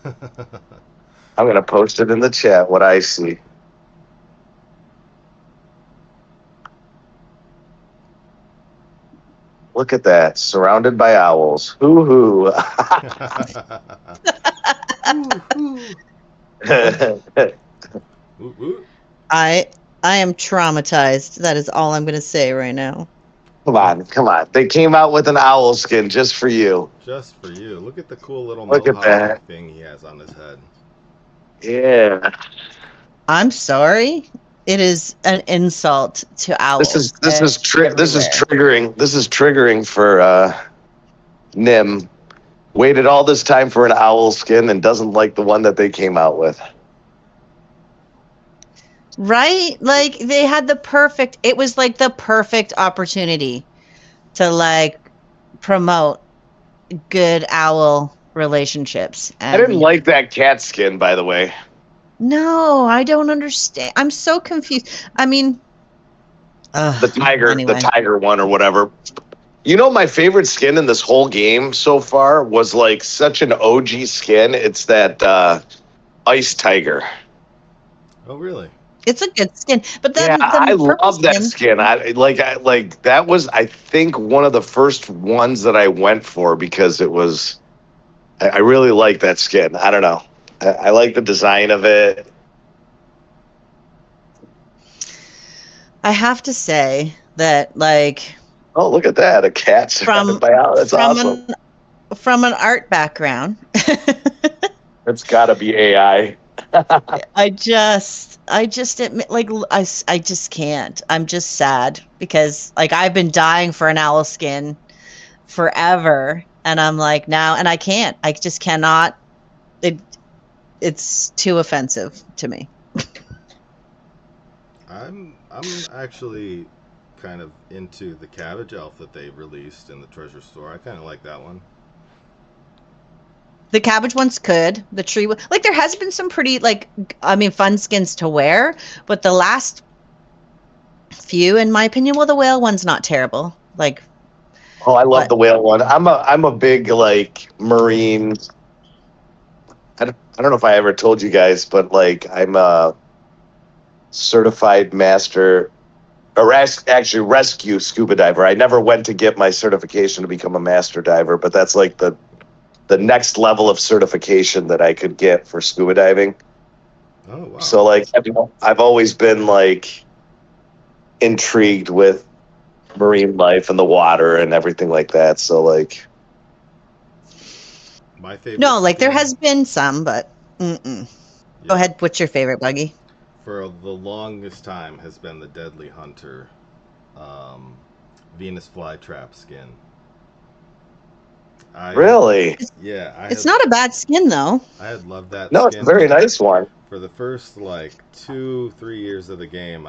I'm gonna post it in the chat. What I see. Look at that, surrounded by owls. Hoo hoo. Woot woot. I am traumatized. That is all I'm going to say right now. Come on, come on. They came out with an owl skin just for you. Just for you. Look at the cool little Look at mohawk that. thing he has on his head. Yeah. I'm sorry. It is an insult to owls. This is everywhere. triggering. This is triggering for Nim. Waited all this time for an owl skin and doesn't like the one that they came out with. Right? Like they had it was like the perfect opportunity to like promote good owl relationships. I didn't like that cat skin, by the way. No, I don't understand. I'm so confused. I mean, The anyway. tiger one or whatever. You know, my favorite skin in this whole game so far was like such an OG skin. It's that ice tiger. Oh, really? It's a good skin, but then Yeah, I love that skin. I like that was, I think, one of the first ones that I went for because it was. I really like that skin. I don't know. I like the design of it. I have to say that, like, oh, look at that, a cat surrounded by owls. That's awesome. From an art background, it's got to be AI. I just admit, like, I just can't. I'm just sad because, like, I've been dying for an owl skin forever, and I'm like now, and I can't. I just cannot. It's too offensive to me. I'm actually kind of into the cabbage elf that they released in the treasure store. I kind of like that one. The cabbage one's good. The tree, like, there has been some pretty, like, I mean, fun skins to wear, but the last few, in my opinion, well, the whale one's not terrible. Like, oh, I love the whale one. I'm a big like marine. I don't know if I ever told you guys, but like I'm a certified master, or actually rescue scuba diver. I never went to get my certification to become a master diver, but that's like the next level of certification that I could get for scuba diving. Oh, wow. So like I've always been like intrigued with marine life and the water and everything like that. So like my favorite. No, like there has been some, but Go ahead. What's your favorite, Buggy? For the longest time has been the Deadly Hunter Venus flytrap skin. Really? Yeah. It's not a bad skin, though. I had loved that No, skin. it's a very nice one. For the first, like, 2-3 years of the game,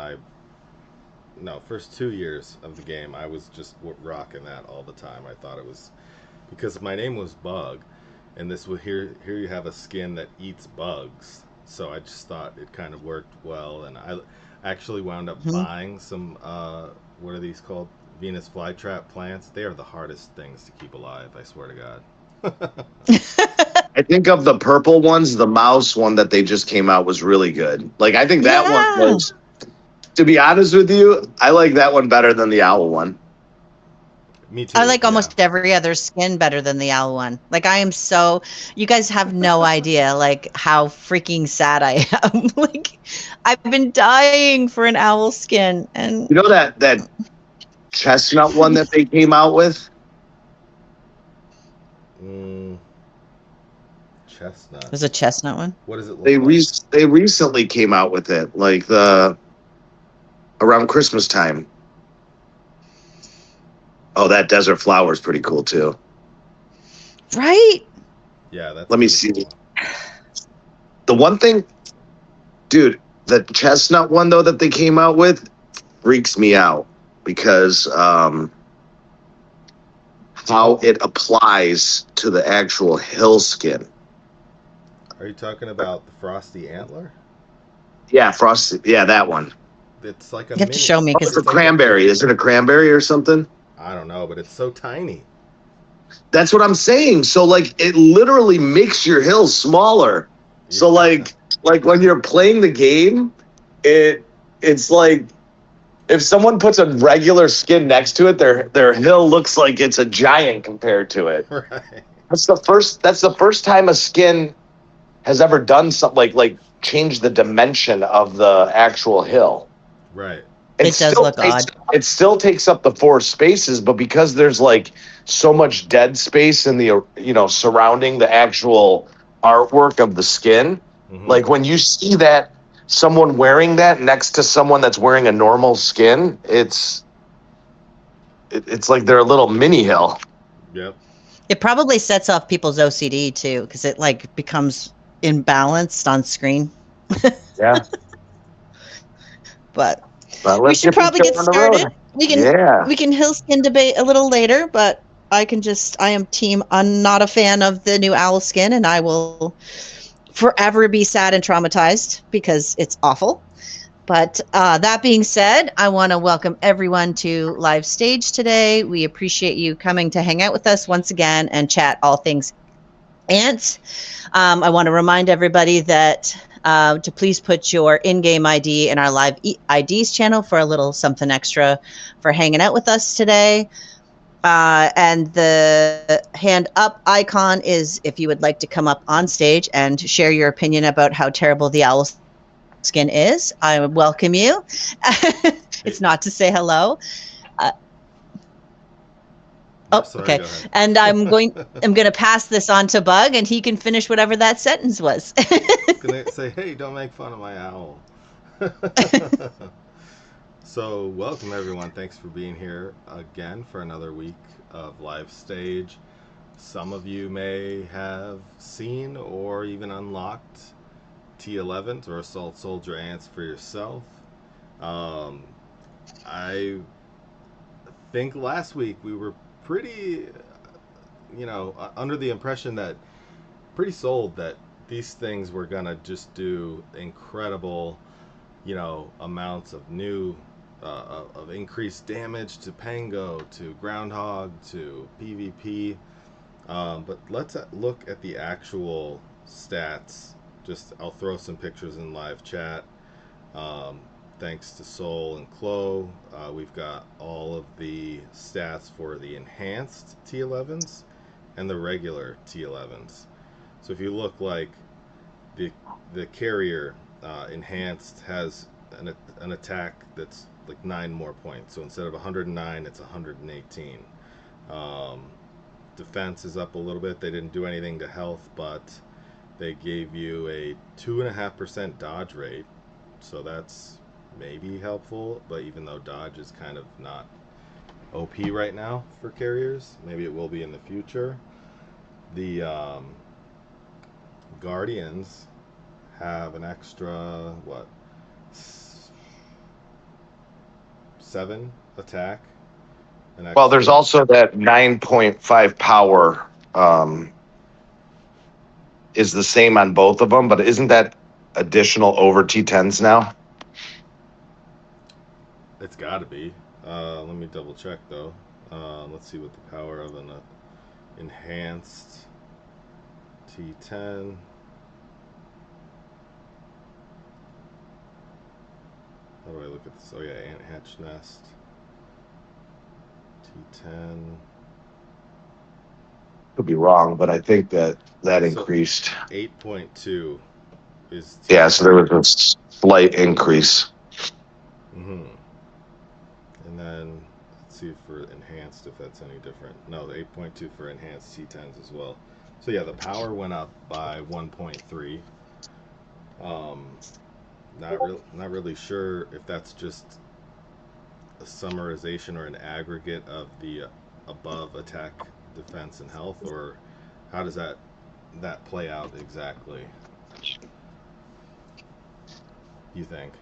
first 2 years of the game, I was just rocking that all the time. I thought it was, because my name was Bug, and this would, here you have a skin that eats bugs. So I just thought it kind of worked well, and I actually wound up buying some, what are these called? Venus flytrap plants. They are the hardest things to keep alive, I swear to God. I think of the purple ones, the mouse one that they just came out was really good. Like, I think that one was, to be honest with you, I like that one better than the owl one. Me too. I like almost every other skin better than the owl one. Like, I am so, you guys have no idea, like, how freaking sad I am. Like, I've been dying for an owl skin. And you know that chestnut one that they came out with? Chestnut. There's a chestnut one? What does it look like? They recently came out with it, like around Christmas time. Oh, that desert flower is pretty cool too. Right? Yeah, that's. Let me see. Cool. The one thing, dude, the chestnut one though that they came out with freaks me out because how it applies to the actual hill skin. Are you talking about the Frosty Antler? Yeah, Frosty. Yeah, that one. It's like a. You have to show me because it's a cranberry. Is it a cranberry or something? I don't know, but it's so tiny. That's what I'm saying. So like it literally makes your hill smaller. So like when you're playing the game, it's like if someone puts a regular skin next to it, their hill looks like it's a giant compared to it. Right. That's the first time a skin has ever done something like change the dimension of the actual hill. Right. It does look odd. It still takes up the 4 spaces, but because there's like so much dead space in the surrounding the actual artwork of the skin, like when you see that someone wearing that next to someone that's wearing a normal skin, it's like they're a little mini hill. Yep. It probably sets off people's OCD too, because it like becomes imbalanced on screen. Yeah. But we should probably get started. We can hill skin debate a little later, but I am team. I'm not a fan of the new owl skin, and I will forever be sad and traumatized because it's awful. But that being said, I want to welcome everyone to Live Stage today. We appreciate you coming to hang out with us once again and chat all things ants. I want to remind everybody that to please put your in-game ID in our live IDs channel for a little something extra for hanging out with us today. And the hand up icon is if you would like to come up on stage and share your opinion about how terrible the owl skin is. I welcome you. It's not to say hello. Sorry, okay. And I'm going to pass this on to Bug, and he can finish whatever that sentence was. I was going to say, hey, don't make fun of my owl. So, welcome everyone. Thanks for being here again for another week of Live Stage. Some of you may have seen or even unlocked T11s or Assault Soldier Ants for yourself. I think last week we were pretty, under the impression that pretty sold that these things were gonna just do incredible, amounts of new, of increased damage to Pango, to Groundhog, to PvP. But let's look at the actual stats. I'll throw some pictures in live chat. Thanks to Soul and Chloe, we've got all of the stats for the enhanced T11s and the regular T11s. So if you look, like the carrier enhanced has an attack that's like 9 more points. So instead of 109, it's 118. Defense is up a little bit. They didn't do anything to health, but they gave you a 2.5% dodge rate. So that's maybe helpful, but even though dodge is kind of not OP right now for carriers, maybe it will be in the future. The Guardians have an extra 7 attack. Well, there's also that 9.5 power is the same on both of them, but isn't that additional over T10s now? It's got to be. Let me double check though. Let's see what the power of an enhanced T10. How do I look at this? Oh yeah, Ant Hatch Nest. T10. Could be wrong, but I think that increased. 8.2 is. T10. Yeah, so there was a slight increase. Mm-hmm. And then let's see for enhanced if that's any different. No, the 8.2 for enhanced T10s as well. So yeah, the power went up by 1.3. Not really sure if that's just a summarization or an aggregate of the above attack, defense, and health, or how does that play out exactly? You think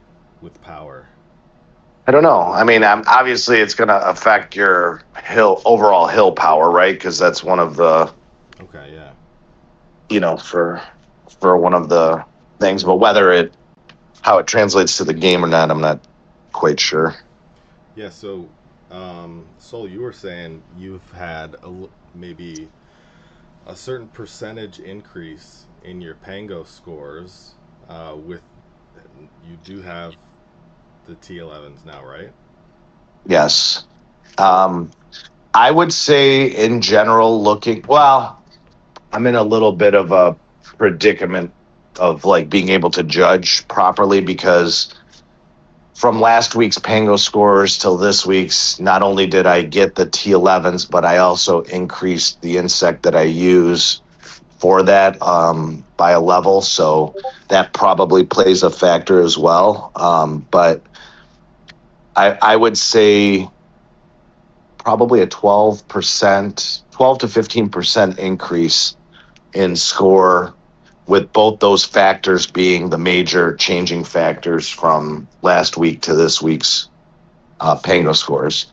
with power? I don't know. I mean, obviously it's going to affect your overall hill power, right? Because that's one of the. Okay. Yeah. For one of the things, but how it translates to the game or not, I'm not quite sure. Yeah. So Sol, you were saying you've had maybe a certain percentage increase in your Pango scores. With you do have the T11s now, right? Yes. Um, I would say in general, well, I'm in a little bit of a predicament of like being able to judge properly because from last week's Pango scores till this week's, not only did I get the T11s, but I also increased the insect that I use for that by a level. So that probably plays a factor as well. But I would say probably a 12%, 12 to 15% increase in score, with both those factors being the major changing factors from last week to this week's Pango scores.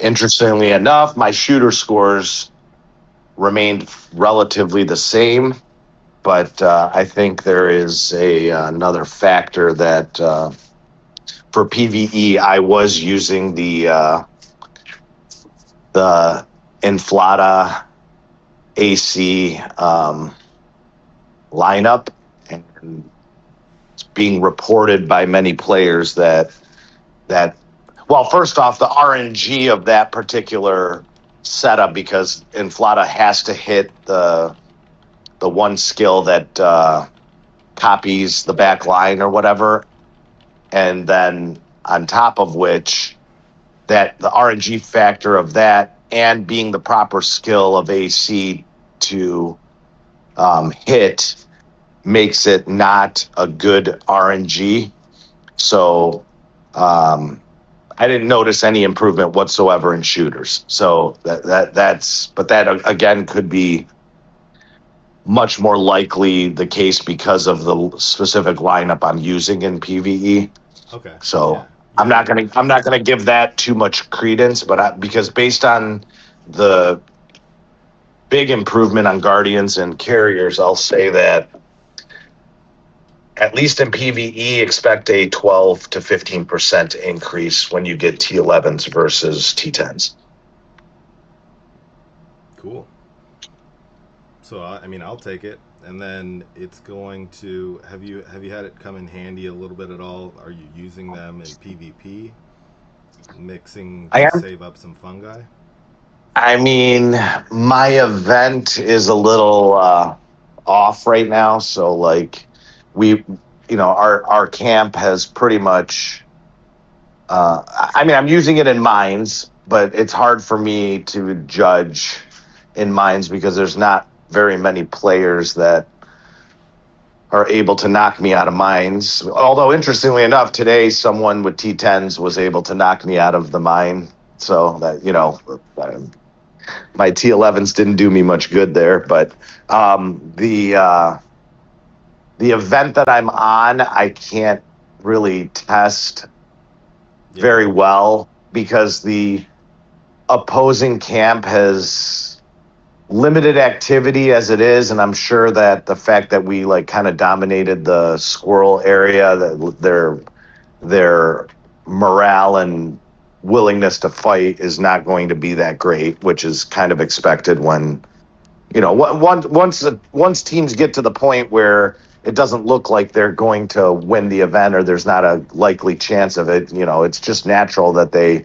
Interestingly enough, my shooter scores remained relatively the same, but I think there is another factor that for PVE I was using the Inflata AC lineup, and it's being reported by many players that well, first off, the RNG of that particular setup, because Inflata has to hit the one skill that copies the back line or whatever, and then on top of which, that the RNG factor of that and being the proper skill of AC to hit makes it not a good RNG. So I didn't notice any improvement whatsoever in shooters. So but that again could be much more likely the case because of the specific lineup I'm using in PVE. Okay. So Yeah. Yeah. I'm not gonna give that too much credence, but because based on the big improvement on Guardians and Carriers, I'll say that at least in PVE, expect a 12 to 15% increase when you get T11s versus T10s. Cool. So I mean, I'll take it. And then it's going to have you had it come in handy a little bit at all? Are you using them in PvP, mixing I to am. save up some fungi? I mean, my event is a little off right now, so like we, our camp has pretty much. I mean, I'm using it in mines, but it's hard for me to judge in mines because there's not very many players that are able to knock me out of mines. Although, interestingly enough, today someone with T10s was able to knock me out of the mine. So that, my T11s didn't do me much good there. But the event that I'm on, I can't really test Yeah. very well because the opposing camp has limited activity as it is, and I'm sure that the fact that we like kind of dominated the squirrel area, that their morale and willingness to fight is not going to be that great, which is kind of expected when once teams get to the point where it doesn't look like they're going to win the event or there's not a likely chance of it. It's just natural that they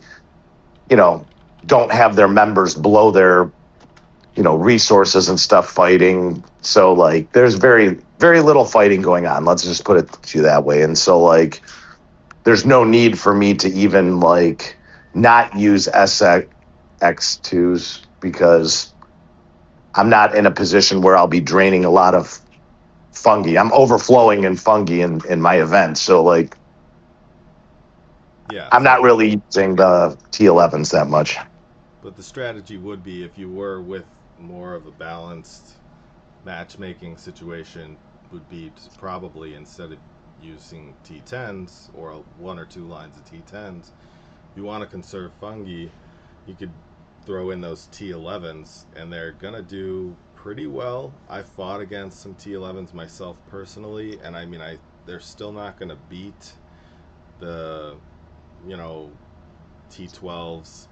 you know don't have their members blow their resources and stuff fighting. So like there's very very little fighting going on, let's just put it to you that way. And so like there's no need for me to even like not use SX2s because I'm not in a position where I'll be draining a lot of fungi. I'm overflowing in fungi in my event. So like Yeah. I'm So not really using the T11s that much. but the strategy would be if you were with more of a balanced matchmaking situation, would be to probably instead of using T10s or one or two lines of T10s, you want to conserve fungi, you could throw in those T11s and they're going to do pretty well. I fought against some T11s myself personally, and I mean, they're still not going to beat the, you know, T12s,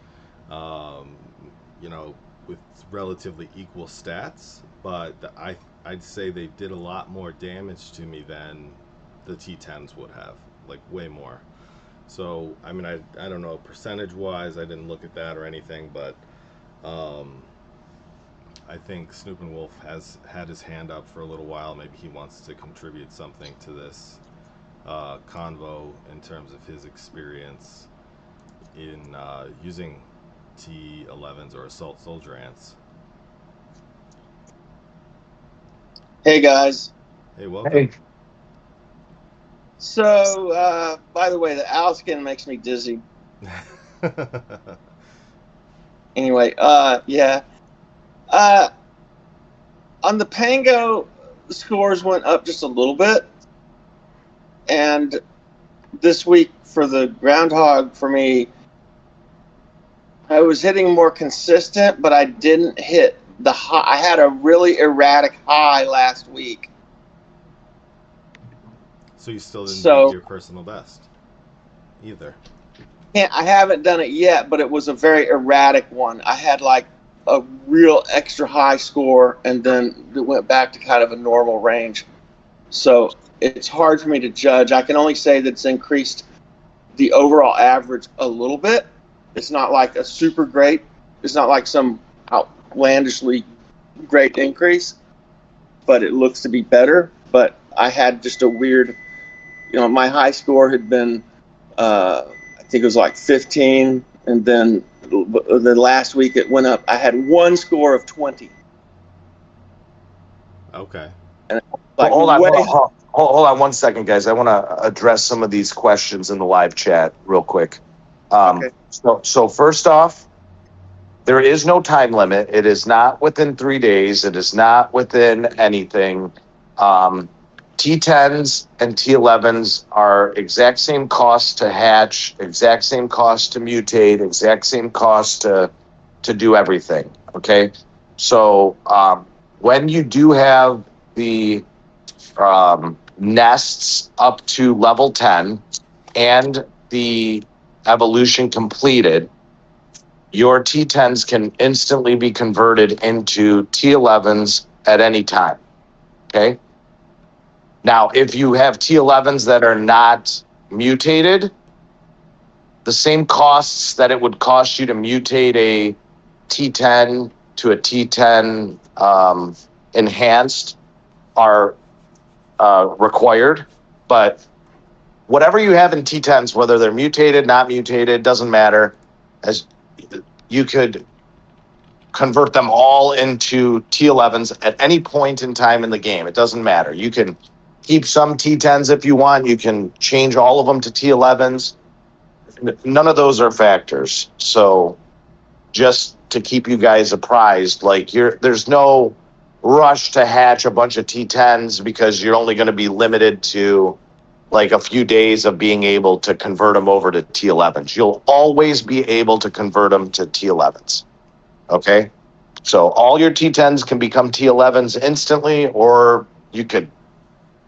you know, with relatively equal stats, but I'd say they did a lot more damage to me than the T10s would have, like way more. So I mean, I don't know percentage wise, I didn't look at that or anything, but I think Snoop and Wolf has had his hand up for a little while. Maybe he wants to contribute something to this convo in terms of his experience in using T11s or assault soldier ants. Hey guys. Hey, welcome. Hey. So, by the way, the owl skin makes me dizzy. Anyway, yeah. On the Pango, the scores went up just a little bit. And this week for the Groundhog, for me, I was hitting more consistent, but I didn't hit the high. I had a really erratic high last week. So you still didn't beat your personal best either? I haven't done it yet, but it was a very erratic one. I had like a real extra high score, and then it went back to kind of a normal range. So it's hard for me to judge. I can only say that it's increased the overall average a little bit. It's not like a super great. It's not like some outlandishly great increase, but it looks to be better. But I had just a weird, my high score had been, I think it was like 15, and then the last week it went up. I had one score of 20. Okay. And like hold on 1 second, guys. I want to address some of these questions in the live chat real quick. Okay. So first off, there is no time limit. It is not within 3 days. It is not within anything. T10s and T11s are exact same cost to hatch, exact same cost to mutate, exact same cost to do everything. Okay, so when you do have the nests up to level 10 and the evolution completed, your T10s can instantly be converted into T11s at any time. Okay. Now, if you have T11s that are not mutated, the same costs that it would cost you to mutate a T10 to a T10 enhanced are required. But whatever you have in T10s, whether they're mutated, not mutated, doesn't matter. As you could convert them all into T11s at any point in time in the game. It doesn't matter. You can keep some T10s if you want. You can change all of them to T11s. None of those are factors. So just to keep you guys apprised, like there's no rush to hatch a bunch of T10s because you're only going to be limited to like a few days of being able to convert them over to T11s. You'll always be able to convert them to T11s. Okay? So all your T10s can become T11s instantly, or you could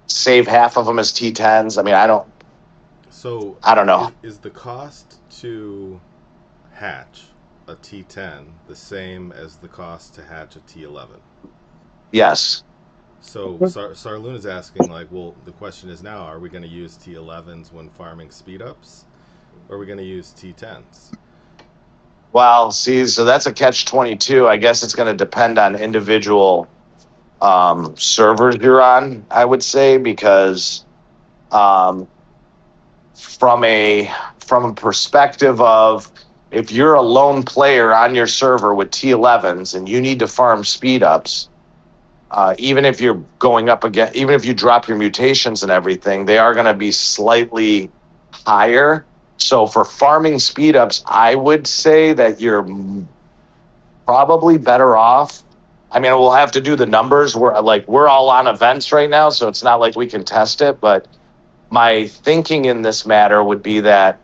save half of them as T10s. I mean, I don't know. Is the cost to hatch a T10 the same as the cost to hatch a T11? Yes. So Sarloon is asking, like, well, the question is now, are we going to use T11s when farming speed-ups, or are we going to use T10s? Well, see, so that's a catch-22. I guess it's going to depend on individual servers you're on, I would say, because from a perspective of if you're a lone player on your server with T11s and you need to farm speed-ups, even if you're going up again, even if you drop your mutations and everything, they are going to be slightly higher. So for farming speed-ups, I would say that you're probably better off. I mean, we'll have to do the numbers. We're all on events right now, so it's not like we can test it. But my thinking in this matter would be that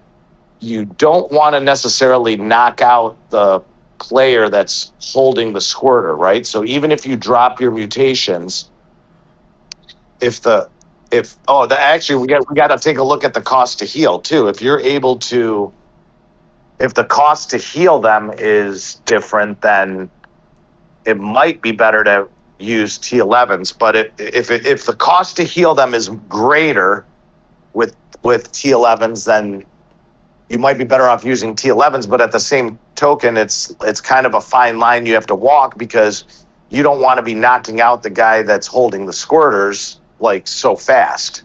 you don't want to necessarily knock out the player that's holding the squirter, right? So even if you drop your mutations, actually we got to take a look at the cost to heal too. If you're able to if the cost to heal them is different, then it might be better to use T11s. But if the cost to heal them is greater with T11s, then you might be better off using T11s. But at the same token, it's kind of a fine line you have to walk, because you don't want to be knocking out the guy that's holding the squirters like so fast.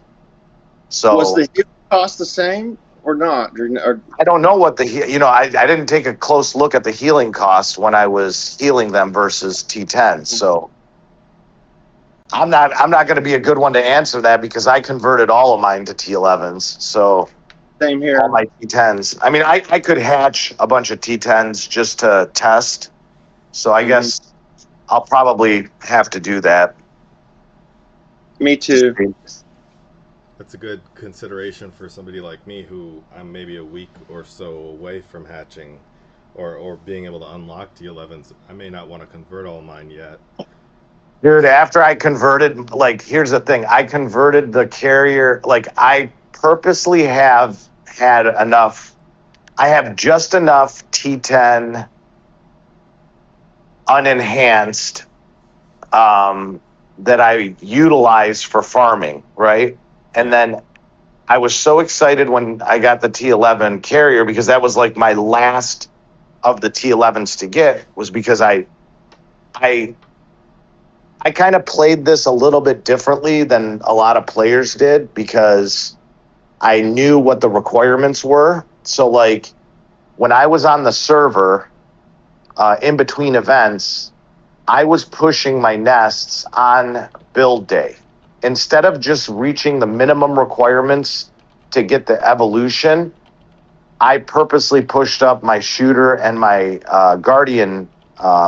So Was the heal cost the same or not? Or I don't know what I didn't take a close look at the healing costs when I was healing them versus T10s. So I'm not going to be a good one to answer that, because I converted all of mine to T11s. So same here. all my T10s. I mean, I could hatch a bunch of T10s just to test. So I guess I'll probably have to do that. Me too. That's a good consideration for somebody like me, who I'm maybe a week or so away from hatching or being able to unlock T11s. I may not want to convert all mine yet. Dude, after I converted, like, here's the thing. I converted the carrier, like, I purposely have had enough. I have just enough T10 unenhanced that I utilize for farming, right? And then I was so excited when I got the T11 carrier, because that was like my last of the T11s to get, was because I kind of played this a little bit differently than a lot of players did, because I knew what the requirements were. So like when I was on the server in between events, I was pushing my nests on build day. Instead of just reaching the minimum requirements to get the evolution, I purposely pushed up my shooter and my guardian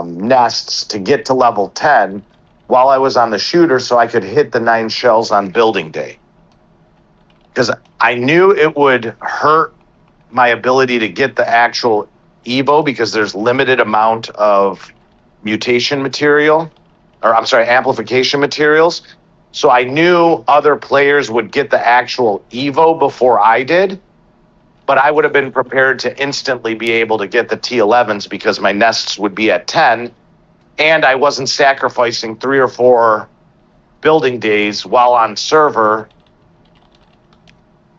nests to get to level 10 while I was on the shooter, so I could hit the 9 shells on building day. Because I knew it would hurt my ability to get the actual Evo, because there's limited amount of mutation material, or I'm sorry, amplification materials. So I knew other players would get the actual Evo before I did, but I would have been prepared to instantly be able to get the T11s, because my nests would be at 10, and I wasn't sacrificing 3 or 4 building days while on server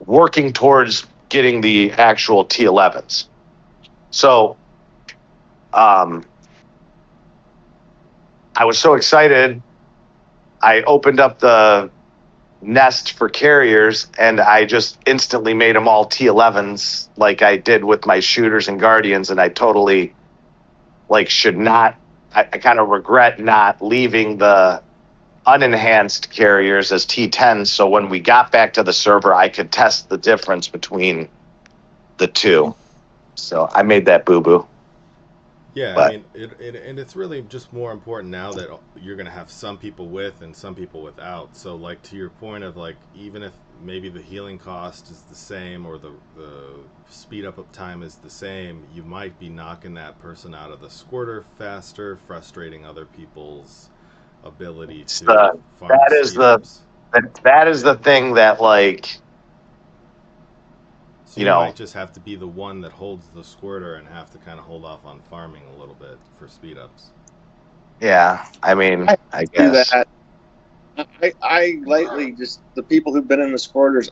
working towards getting the actual T11s. So I was so excited. I opened up the nest for carriers, and I just instantly made them all T11s, like I did with my shooters and guardians. And I totally should not. I kind of regret not leaving the unenhanced carriers as T10s, so when we got back to the server, I could test the difference between the two. So I made that boo-boo. Yeah, But I mean, and it's really just more important now that you're going to have some people with and some people without. So, like, to your point of, like, even if maybe the healing cost is the same, or the speed up time is the same, you might be knocking that person out of the squirter faster, frustrating other people's ability to farm speed-ups. that is the thing that, like, So you might just have to be the one that holds the squirter and have to kind of hold off on farming a little bit for speed ups. Yeah, I mean, I do guess. that. I lately, just the people who've been in the squirters,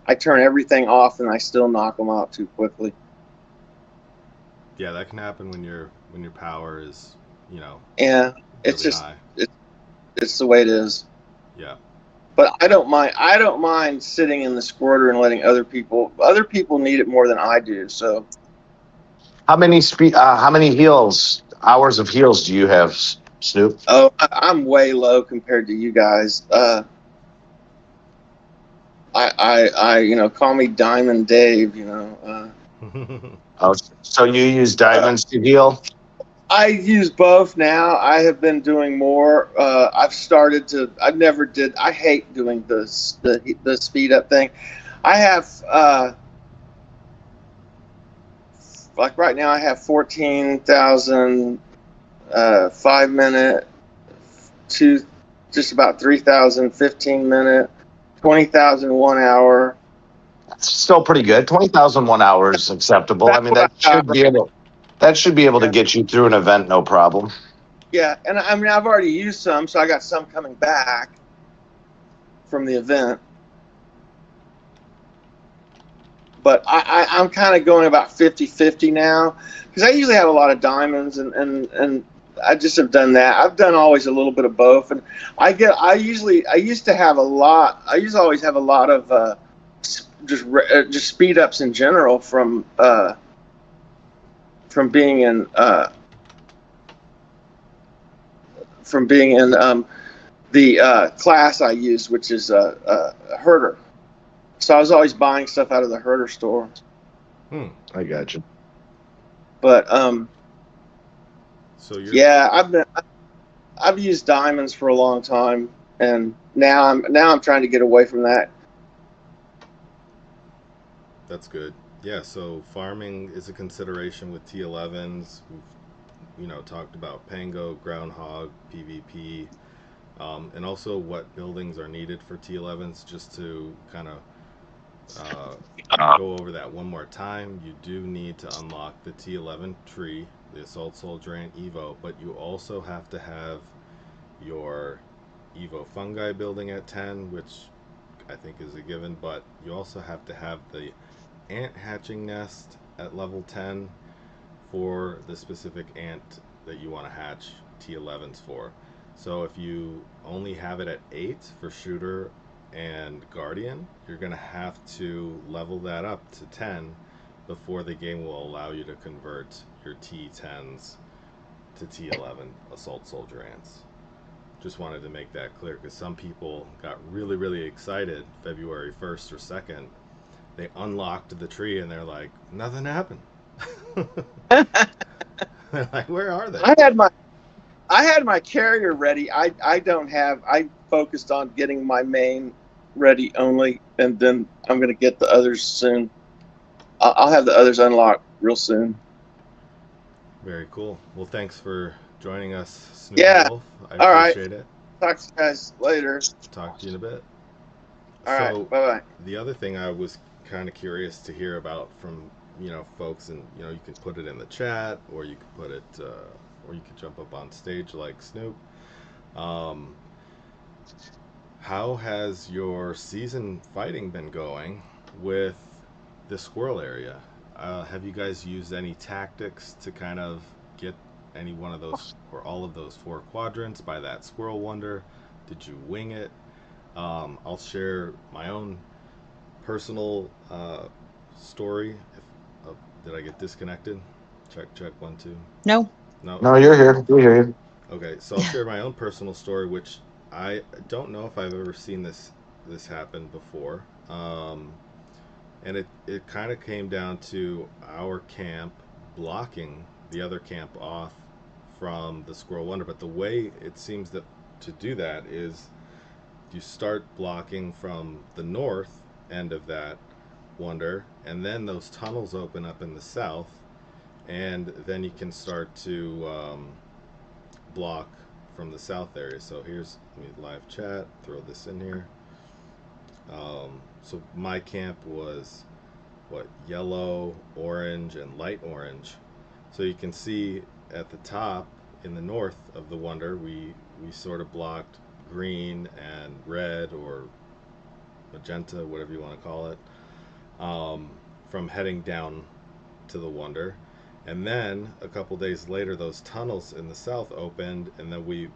I turn everything off and I still knock them out too quickly. Yeah, that can happen when your power is, Yeah, really it's just high. it's the way it is. Yeah. But I don't mind sitting in the squirter and letting other people need it more than I do. So How many hours of heals do you have, Snoop? oh, I'm way low compared to you guys. I call me Diamond Dave. Oh, so you use diamonds to heal? I use both now. I have been doing more. I hate doing the speed up thing. I have like right now I have 14,000 5 minute, just about 3,000 15 minute, 20,000 1 hour. That's still pretty good. 20,000 1 hour is acceptable. I That's mean, what I that got. should be able. That should be able to Yeah. get you through an event, no problem. Yeah, and I mean I've already used some, so I got some coming back from the event. But I'm kind of going about 50-50 now because I usually have a lot of diamonds and I just have done that. I've done always a little bit of both, and I used to have a lot. I used to always have a lot of just speed ups in general from being in the class I used, which is a herder. So I was always buying stuff out of the herder store. I got you. But So you're yeah, I've used diamonds for a long time, and now I'm trying to get away from that. That's good. Yeah, so farming is a consideration with T11s. We've, talked about Pango, Groundhog, PvP, and also what buildings are needed for T11s. Just to kind of go over that one more time, you do need to unlock the T11 tree, the Assault Soldier Ant Evo, but you also have to have your Evo Fungi building at 10, which I think is a given, but you also have to have the ant hatching nest at level 10 for the specific ant that you want to hatch T11s for. So if you only have it at 8 for shooter and guardian, you're going to have to level that up to 10 before the game will allow you to convert your T10s to T11 assault soldier ants. Just wanted to make that clear because some people got really, really excited February 1st or 2nd. They unlocked the tree and they're like, nothing happened. They're like, where are they? I had my carrier ready. I focused on getting my main ready only, and then I'm going to get the others soon. I'll have the others unlocked real soon. Very cool. Well, thanks for joining us, Snoop Yeah. Wolf. I All right. appreciate it. Talk to you guys later. Talk to you in a bit. All right. Bye-bye. The other thing I was kind of curious to hear about from folks, and you can put it in the chat, or you could put it, or you could jump up on stage like Snoop. How has your season fighting been going with the squirrel area? Have you guys used any tactics to kind of get any one of those or all of those 4 quadrants by that squirrel wonder? Did you wing it? I'll share my own personal story. Did I get disconnected? Check 1 2. No. No, you're here. We hear you. Okay, so I'll share my own personal story, which I don't know if I've ever seen this happen before. And it kind of came down to our camp blocking the other camp off from the squirrel wonder. But the way it seems that to do that is you start blocking from the north end of that wonder, and then those tunnels open up in the south, and then you can start to block from the south area. So here's live chat, throw this in here. So my camp was yellow, orange, and light orange. So you can see at the top in the north of the wonder, we sort of blocked green and red, or magenta, whatever you want to call it, from heading down to the wonder. And then a couple days later, those tunnels in the south opened, and then we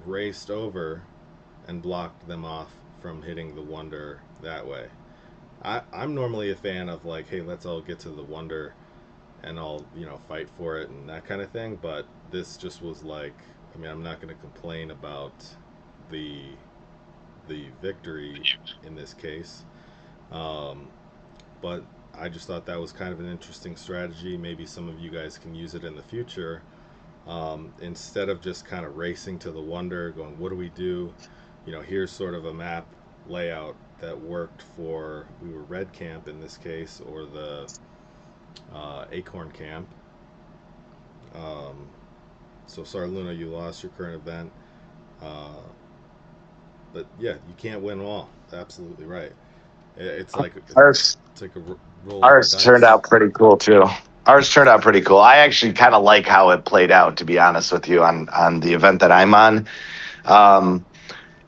raced over and blocked them off from hitting the wonder that way. I'm normally a fan of like, hey, let's all get to the wonder and I'll fight for it and that kind of thing. But this just was like, I'm not going to complain about the victory in this case, but I just thought that was kind of an interesting strategy. Maybe some of you guys can use it in the future. Instead of just kind of racing to the wonder, going, what do we do? Here's sort of a map layout that worked for, we were red camp in this case, or the acorn camp. So sorry, Luna, you lost your current event. But yeah, you can't win them all. Absolutely right. It's like Ours it's like a roll of the ours turned dice. out pretty cool too. Ours turned out pretty cool. I actually kind of like how it played out, to be honest with you, on the event that I'm on. Um,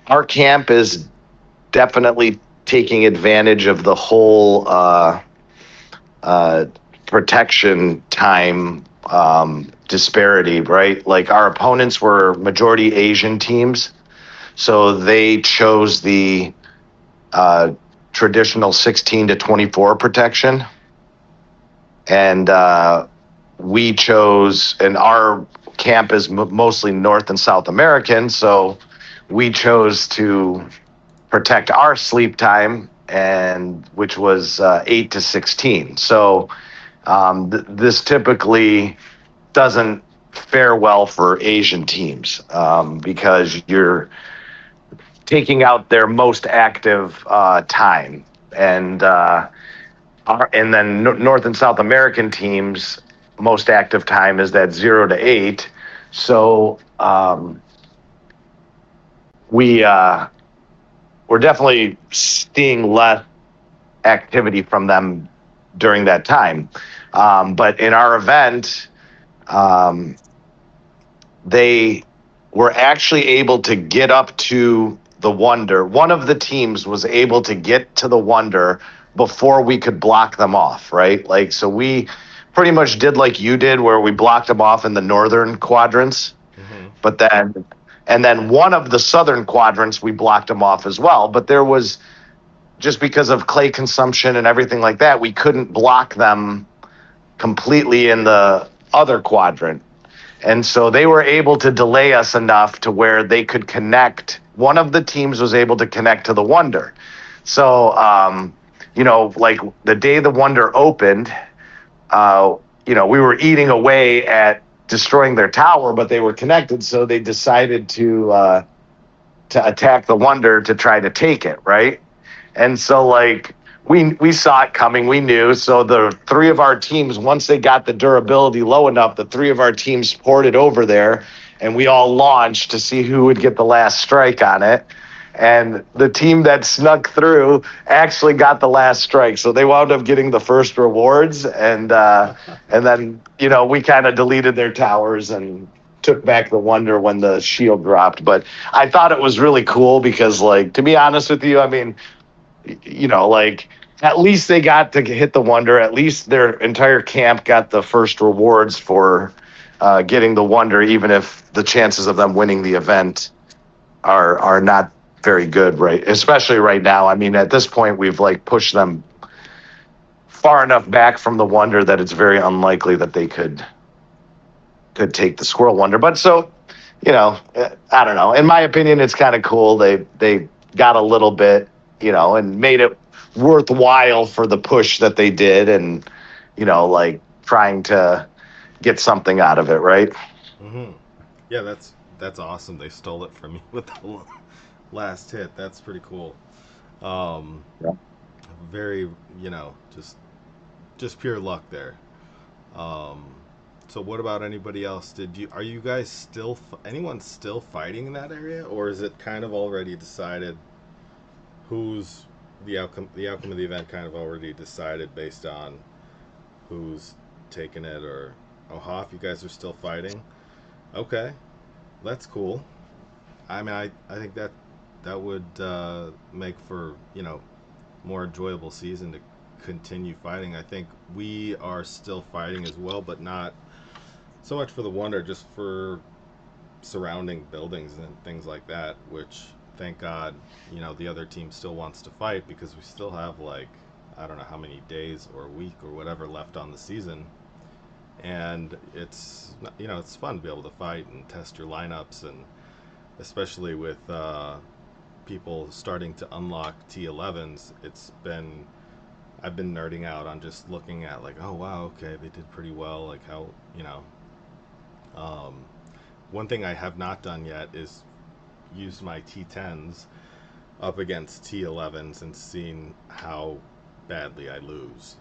our camp is definitely taking advantage of the whole uh, protection time disparity, right? Like our opponents were majority Asian teams, so they chose the uh, traditional 16 to 24 protection, and we chose, and our camp is mostly North and South American, so we chose to protect our sleep time, and which was 8 to 16. So this typically doesn't fare well for Asian teams because you're taking out their most active time, and and then North and South American teams most active time is that 0 to 8. So we we're definitely seeing less activity from them during that time. But in our event, um, they were actually able to get up to the Wonder. One of the teams was able to get to the Wonder before we could block them off, right? Like, so we pretty much did like you did, where we blocked them off in the northern quadrants, Hmm. but then one of the southern quadrants we blocked them off as well. But there was, just because of clay consumption and everything like that, we couldn't block them completely in the other quadrant. And so they were able to delay us enough to where they could connect. One of the teams was able to connect to the Wonder. So, like the day the Wonder opened, we were eating away at destroying their tower, but they were connected. So they decided to attack the Wonder to try to take it, right? And so like we saw it coming, we knew. So the three of our teams, once they got the durability low enough, the three of our teams ported over there, and we all launched to see who would get the last strike on it. And the team that snuck through actually got the last strike, so they wound up getting the first rewards. And then we kind of deleted their towers and took back the Wonder when the shield dropped. But I thought it was really cool because, like, to be honest with you, I mean, like, at least they got to hit the Wonder. At least their entire camp got the first rewards for getting the Wonder, even if the chances of them winning the event are not very good, right? Especially right now. I mean, at this point, we've like pushed them far enough back from the Wonder that it's very unlikely that they could take the Squirrel Wonder. But so, I don't know. In my opinion, it's kind of cool. They got a little bit, and made it worthwhile for the push that they did, and like trying to get something out of it, right? Hmm. Yeah, that's awesome. They stole it from you with the last hit. That's pretty cool. Um, Yeah. very, just pure luck there. Um, so what about anybody else? Are you guys still anyone still fighting in that area, or is it kind of already decided who's the outcome of the event kind of already decided based on who's taking it? Or oh, Hoff, you guys are still fighting? Okay, that's cool. I mean, I think that would make for more enjoyable season to continue fighting. I think we are still fighting as well, but not so much for the Wonder, just for surrounding buildings and things like that. Which, thank God, the other team still wants to fight, because we still have, like, I don't know how many days or a week or whatever left on the season, and it's fun to be able to fight and test your lineups, and especially with people starting to unlock T11s. I've been nerding out on just looking at, like, oh wow, okay, they did pretty well, like how um, one thing I have not done yet is use my T10s up against T11s and seen how badly I lose.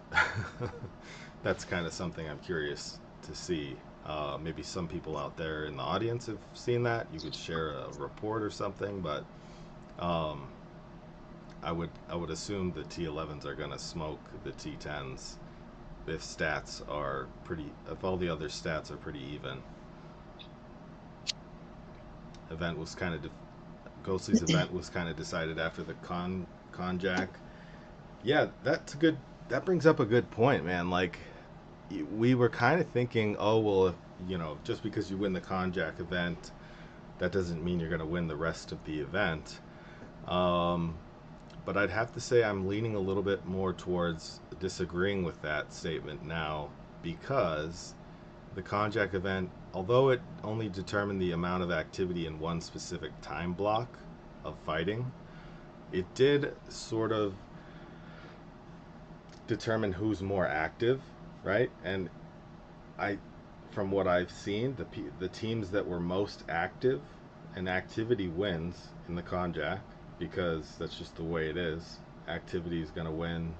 That's kind of something I'm curious to see. Maybe some people out there in the audience have seen that. You could share a report or something, but um, I would assume the T11s are going to smoke the T10s if all the other stats are pretty even. Ghostly's event was kind of decided after the Konjac. Yeah, that brings up a good point, man. Like, we were kind of thinking, oh, well, just because you win the Konjac event, that doesn't mean you're going to win the rest of the event. But I'd have to say I'm leaning a little bit more towards disagreeing with that statement now, because the Konjac event, although it only determined the amount of activity in one specific time block of fighting, it did sort of determine who's more active, right? And from what I've seen, the teams that were most active, and activity wins in the Konjac, because that's just the way it is. Activity is going to win.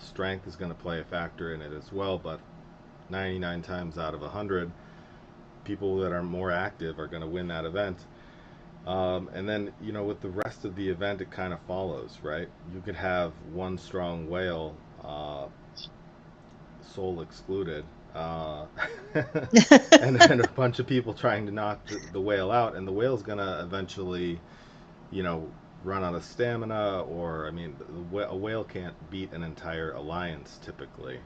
Strength is going to play a factor in it as well, but 99 times out of 100, people that are more active are going to win that event. And then, with the rest of the event, it kind of follows, right? You could have one strong whale, soul excluded, and then a bunch of people trying to knock the whale out, and the whale's going to eventually, run out of stamina, or, a whale can't beat an entire alliance typically.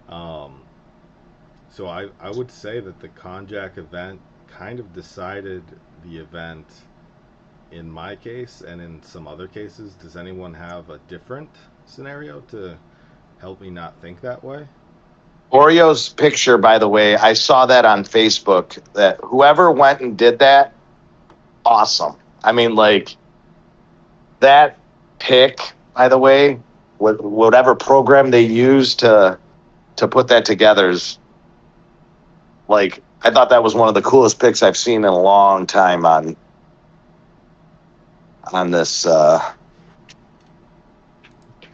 So I would say that the Konjac event kind of decided the event in my case, and in some other cases. Does anyone have a different scenario to help me not think that way? Oreo's picture, by the way, I saw that on Facebook, that whoever went and did that, awesome. That pick, by the way, whatever program they used to put that together is, I thought that was one of the coolest picks I've seen in a long time on this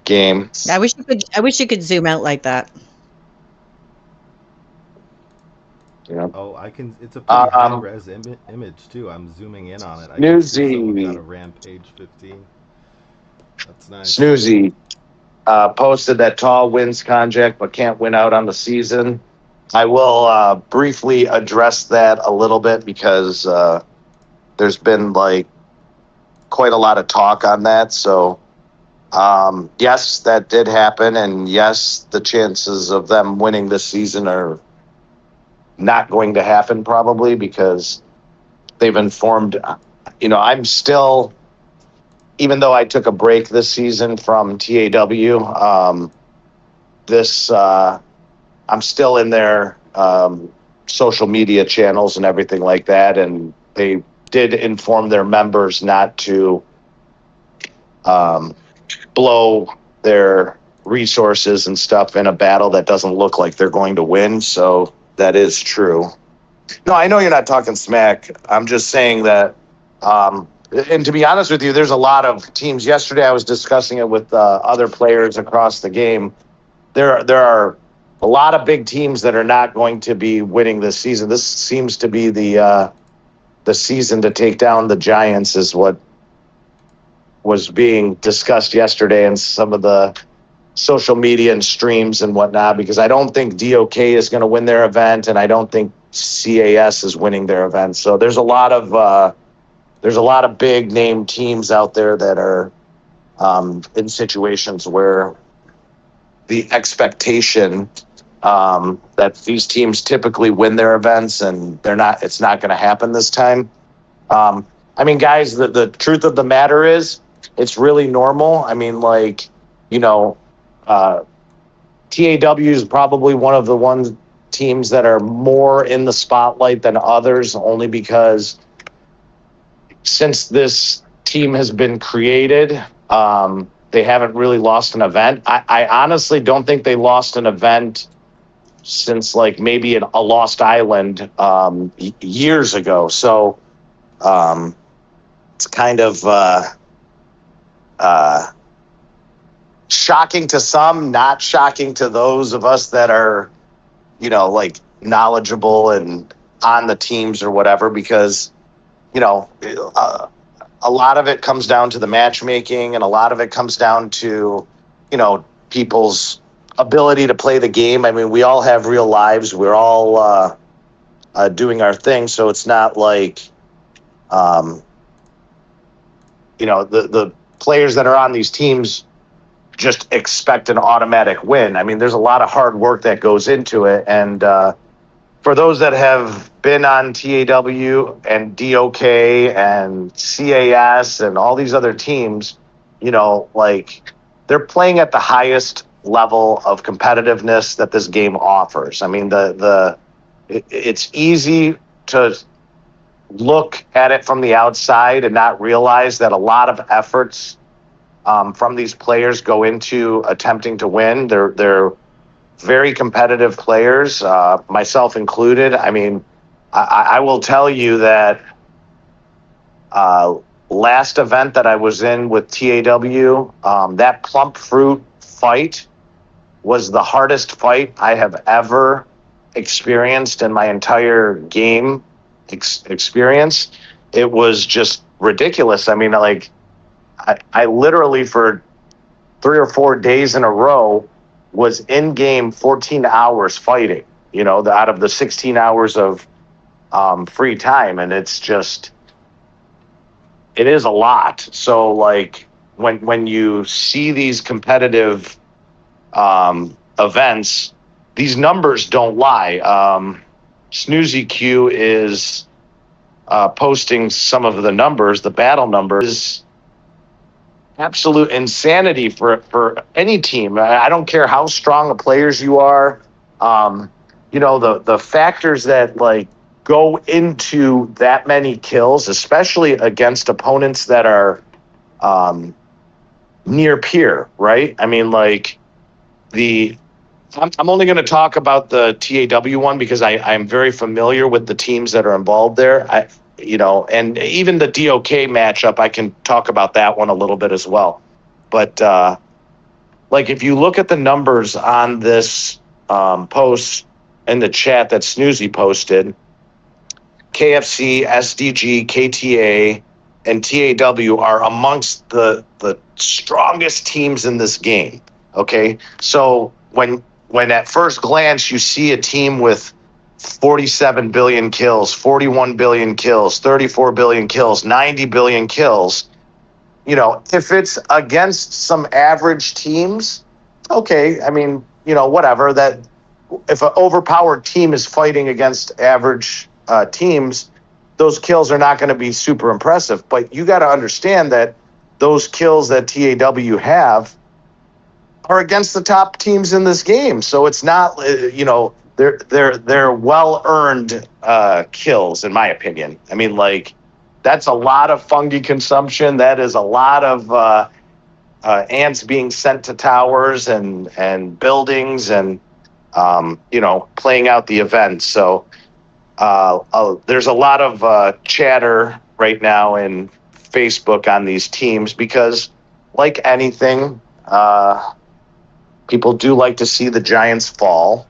game. I wish you could zoom out like that. Yeah. Oh, I can. It's a pretty high-res image too. I'm zooming in on it. I can see someone got a Rampage 15. That's nice. Snoozy posted that Tall wins Konjac but can't win out on the season. I will briefly address that a little bit, because there's been quite a lot of talk on that. So yes, that did happen, and yes, the chances of them winning this season are not going to happen, probably, because they've informed. I'm still, even though I took a break this season from TAW, I'm still in their social media channels and everything like that, and they did inform their members not to blow their resources and stuff in a battle that doesn't look like they're going to win. So that is true. No, I know you're not talking smack. I'm just saying that, and to be honest with you, there's a lot of teams. Yesterday I was discussing it with other players across the game. There are a lot of big teams that are not going to be winning this season. This seems to be the season to take down the Giants, is what was being discussed yesterday in some of the social media and streams and whatnot, because I don't think DOK is going to win their event, and I don't think CAS is winning their event. So there's a lot of big name teams out there that are in situations where the expectation that these teams typically win their events, and it's not going to happen this time. Guys, the truth of the matter is, it's really normal. TAW is probably one of the teams that are more in the spotlight than others, only because since this team has been created, they haven't really lost an event. I honestly don't think they lost an event since maybe a Lost Island years ago. So it's kind of shocking to some, not shocking to those of us that are, knowledgeable and on the teams or whatever, because, a lot of it comes down to the matchmaking, and a lot of it comes down to, people's ability to play the game. I mean, we all have real lives. We're all doing our thing, so it's not like, the players that are on these teams just expect an automatic win. I mean, there's a lot of hard work that goes into it, and for those that have been on TAW and DOK and CAS and all these other teams, they're playing at the highest level of competitiveness that this game offers. I mean, it's easy to look at it from the outside and not realize that a lot of efforts from these players go into attempting to win. They're very competitive players, myself included. I mean, I will tell you that last event that I was in with TAW, that plump fruit fight was the hardest fight I have ever experienced in my entire game experience. It was just ridiculous. I mean, I literally for 3 or 4 days in a row was in game 14 hours fighting, out of the 16 hours of free time. And it is a lot. So when you see these competitive events, these numbers don't lie. Snoozy Q is posting some of the numbers, the battle numbers. Absolute insanity for any team. I don't care how strong of players you are. The factors that go into that many kills, especially against opponents that are near peer, right? I mean, I'm only going to talk about the TAW one because I'm very familiar with the teams that are involved there. And even the DOK matchup, I can talk about that one a little bit as well. But if you look at the numbers on this post in the chat that Snoozy posted, KFC, SDG, KTA, and TAW are amongst the strongest teams in this game. Okay, so when at first glance you see a team with 47 billion kills, 41 billion kills, 34 billion kills, 90 billion kills, if it's against some average teams, okay, I mean, whatever, that if an overpowered team is fighting against average teams, those kills are not going to be super impressive. But you got to understand that those kills that TAW have are against the top teams in this game. So it's not, they're well-earned kills, in my opinion. I mean, that's a lot of fungi consumption. That is a lot of ants being sent to towers and buildings and, playing out the event. So there's a lot of chatter right now in Facebook on these teams because, like anything, people do like to see the giants fall.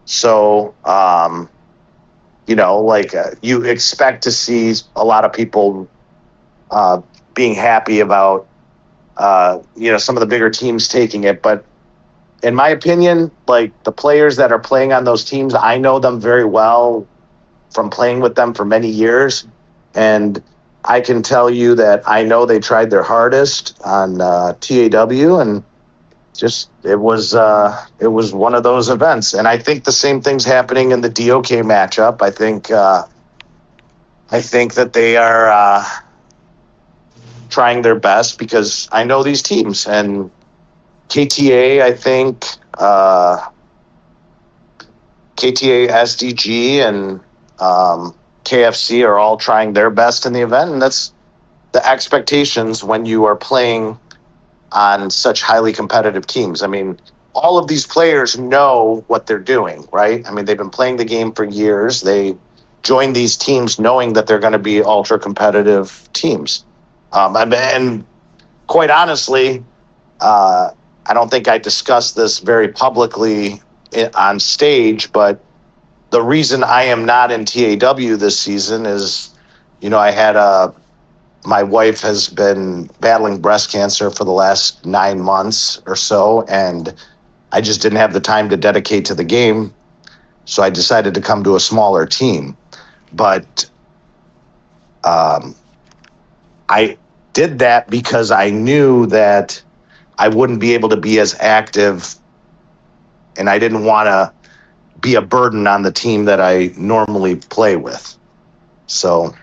So, you expect to see a lot of people being happy about, some of the bigger teams taking it. But in my opinion, the players that are playing on those teams, I know them very well from playing with them for many years. And I can tell you that I know they tried their hardest on TAW, and it was one of those events. And I think the same thing's happening in the DOK matchup. I think that they are trying their best because I know these teams. And KTA, I think KTA, SDG, and KFC are all trying their best in the event, and that's the expectations when you are playing on such highly competitive teams. I mean, all of these players know what they're doing, right? I mean, they've been playing the game for years. They join these teams knowing that they're going to be ultra competitive teams. And quite honestly, I don't think I discussed this very publicly on stage, but the reason I am not in TAW this season is, I had my wife has been battling breast cancer for the last 9 months or so, and I just didn't have the time to dedicate to the game. So I decided to come to a smaller team. But I did that because I knew that I wouldn't be able to be as active, and I didn't want to be a burden on the team that I normally play with. So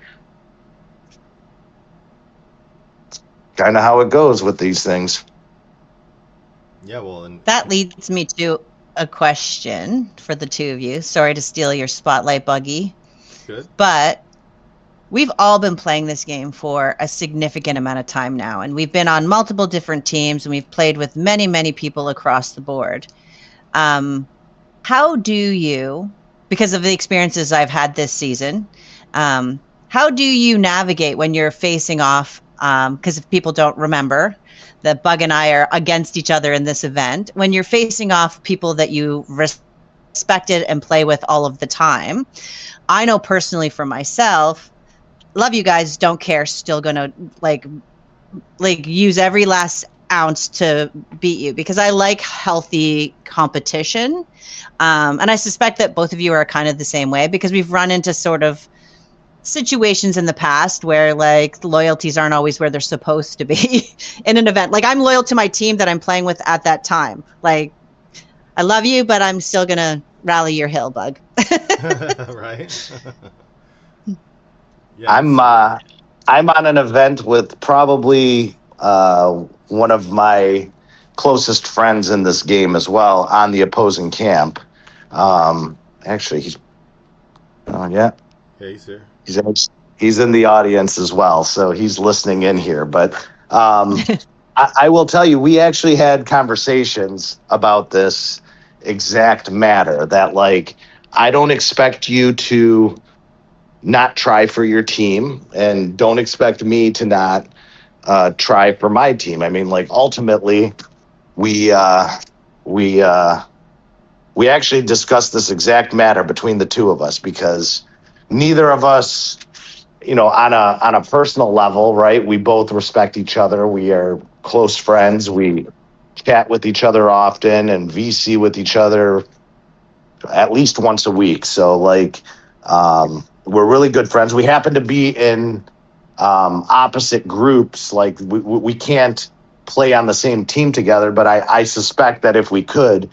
kind of how it goes with these things. Yeah, well, and That leads me to a question for the two of you. Sorry to steal your spotlight, Buggy. good. But we've all been playing this game for a significant amount of time now, and we've been on multiple different teams, and we've played with many, many people across the board. How do you, because of the experiences I've had this season, how do you navigate when you're facing off? Because if people don't remember, that Bug and I are against each other in this event. When you're facing off people that you respected and play with all of the time, I know personally for myself, love you guys, don't care, still gonna like use every last ounce to beat you because I like healthy competition. And I suspect that both of you are kind of the same way because we've run into sort of situations in the past where like loyalties aren't always where they're supposed to be in an event. Like I'm loyal to my team that I'm playing with at that time. Like I love you, but I'm still gonna rally your hill, Bug. Right? Yeah. I'm on an event with probably one of my closest friends in this game as well on the opposing camp. Actually, he's Yeah, he's here. he's in the audience as well, so he's listening in here. But I will tell you, we actually had conversations about this exact matter. That like, I don't expect you to not try for your team, and don't expect me to not try for my team. I mean, like ultimately, we actually discussed this exact matter between the two of us because neither of us, on a personal level, right? We both respect each other. We are close friends. We chat with each other often and VC with each other at least once a week. So like, we're really good friends. We happen to be in opposite groups. Like we can't play on the same team together, but I suspect that if we could,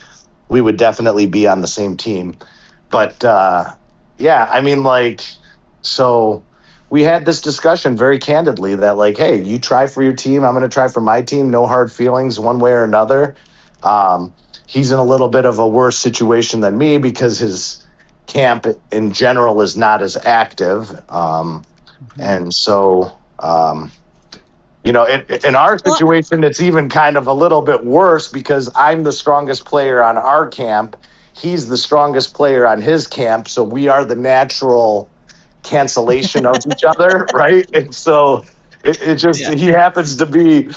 we would definitely be on the same team. But yeah, I mean, like, so we had this discussion very candidly that like, hey, you try for your team, I'm going to try for my team. No hard feelings one way or another. He's in a little bit of a worse situation than me because his camp in general is not as active. And so, in our situation, it's even kind of a little bit worse because I'm the strongest player on our camp. He's the strongest player on his camp. So we are the natural cancellation of each other, right? And so he happens to be,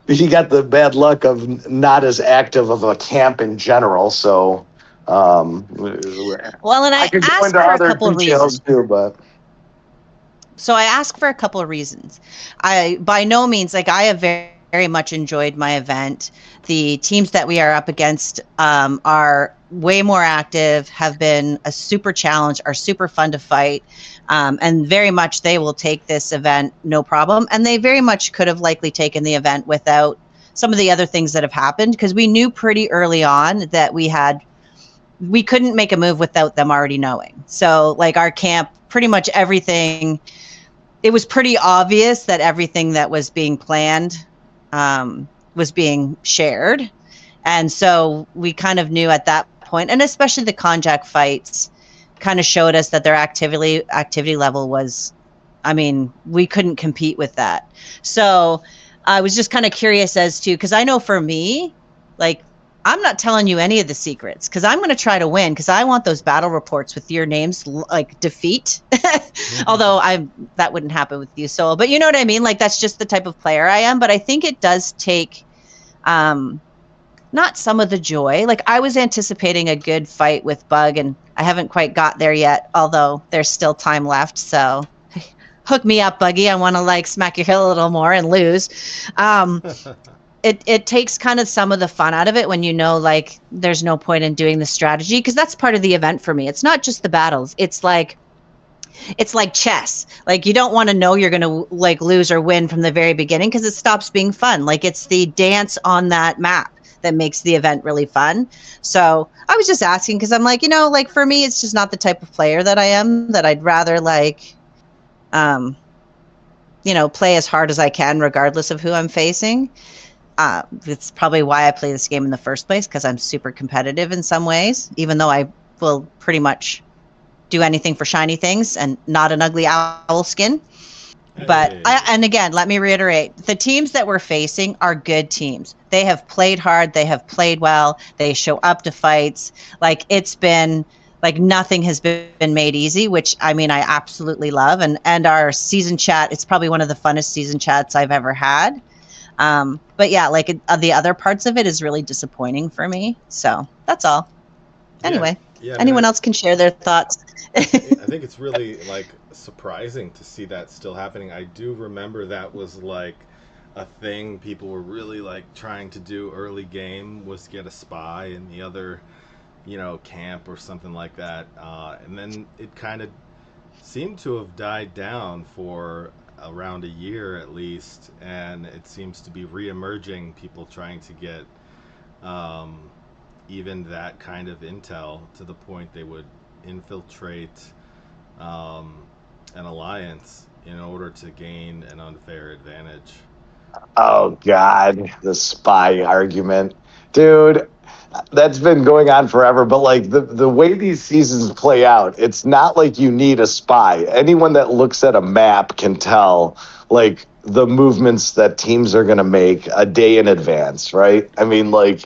he got the bad luck of not as active of a camp in general. So, and I could go asked into for a other couple of details reasons. too, but. So I asked for a couple of reasons. I, by no means, like I have very, very much enjoyed my event. The teams that we are up against are way more active, have been a super challenge, are super fun to fight. And very much they will take this event no problem. And they very much could have likely taken the event without some of the other things that have happened because we knew pretty early on that we couldn't make a move without them already knowing. So like our camp, pretty much everything, it was pretty obvious that everything that was being planned was being shared. And so we kind of knew at that point, and especially the Konjac fights kind of showed us that their activity level was, I mean, we couldn't compete with that. So I was just kind of curious as to, because I know for me, like, I'm not telling you any of the secrets because I'm going to try to win because I want those battle reports with your names like defeat. Although that wouldn't happen with you, Soul. But you know what I mean? Like that's just the type of player I am. But I think it does take not some of the joy. Like I was anticipating a good fight with Bug and I haven't quite got there yet, although there's still time left. So hook me up, Buggy. I want to like smack your heel a little more and lose. It takes kind of some of the fun out of it when you know like there's no point in doing the strategy, because that's part of the event for me. It's not just the battles. It's like chess. Like you don't want to know you're going to like lose or win from the very beginning, because it stops being fun. Like it's the dance on that map that makes the event really fun. So I was just asking because I'm like, like for me, it's just not the type of player that I am, that I'd rather like, play as hard as I can, regardless of who I'm facing. It's probably why I play this game in the first place, because I'm super competitive in some ways, even though I will pretty much do anything for shiny things and not an ugly owl skin. But and again, let me reiterate, the teams that we're facing are good teams. They have played hard. They have played well. They show up to fights. Like it's been like nothing has been made easy, which I mean, I absolutely love. And our season chat, it's probably one of the funnest season chats I've ever had. But yeah, like the other parts of it is really disappointing for me. So that's all. Anyway, anyone else can share their thoughts. I think it's really like surprising to see that still happening. I do remember that was like a thing people were really like trying to do early game, was get a spy in the other, camp or something like that. And then it kind of seemed to have died down for around a year at least, and it seems to be re-emerging, people trying to get even that kind of intel, to the point they would infiltrate an alliance in order to gain an unfair advantage. Oh God, the spy argument, dude. That's been going on forever, but like the way these seasons play out, it's not like you need a spy. Anyone that looks at a map can tell like the movements that teams are going to make a day in advance, right? I mean, like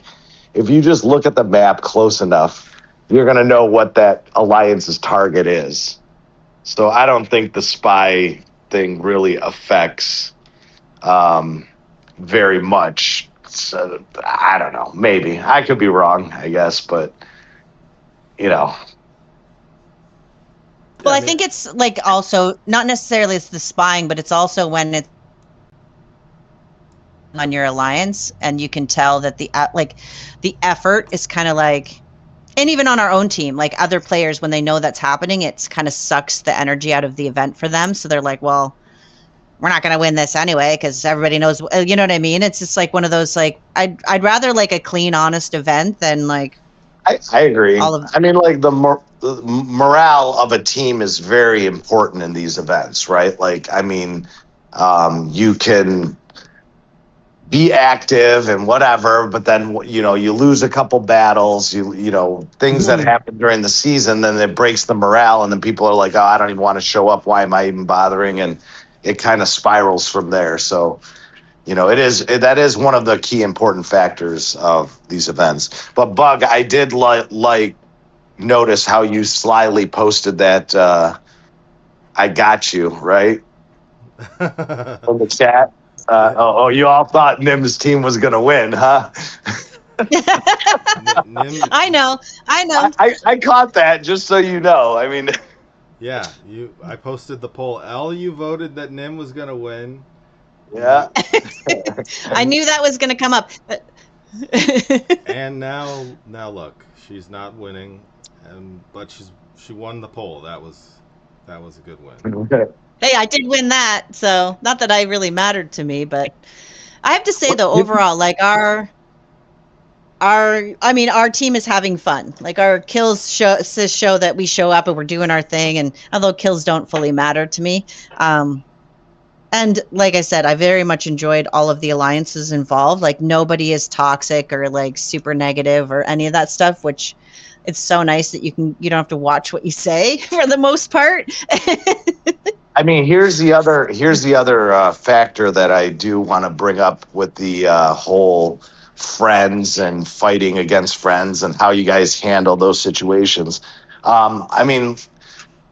if you just look at the map close enough, you're going to know what that alliance's target is. So I don't think the spy thing really affects very much. So, I don't know. Maybe I could be wrong, I guess, but Well, I think it's like also not necessarily it's the spying, but it's also when it's on your alliance, and you can tell that the effort is kind of like, and even on our own team, like other players, when they know that's happening, it's kind of sucks the energy out of the event for them. So they're like, well, we're not going to win this anyway, because everybody knows, you know what I mean? It's just like one of those, like, I'd rather like a clean, honest event than like. I agree. I mean, like the morale of a team is very important in these events, right? Like, I mean, you can be active and whatever, but then, you lose a couple battles, things that happen during the season, then it breaks the morale. And then people are like, oh, I don't even want to show up. Why am I even bothering? And it kind of spirals from there. So, that is one of the key important factors of these events. But Bug, I did like notice how you slyly posted that I got you, right? In the chat. You all thought Nim's team was going to win, huh? I know. I caught that, just so you know. I mean... Yeah, I posted the poll. You voted that Nim was going to win. Yeah. I knew that was going to come up. And now look, she's not winning, but she won the poll. That was a good win. Hey, I did win that, so not that I really mattered to me, but I have to say though, overall, like our team is having fun. Like our kills show that we show up and we're doing our thing. And although kills don't fully matter to me, and like I said, I very much enjoyed all of the alliances involved. Like nobody is toxic or like super negative or any of that stuff, which it's so nice that you don't have to watch what you say for the most part. I mean, here's the other factor that I do want to bring up with the whole friends and fighting against friends and how you guys handle those situations. I mean,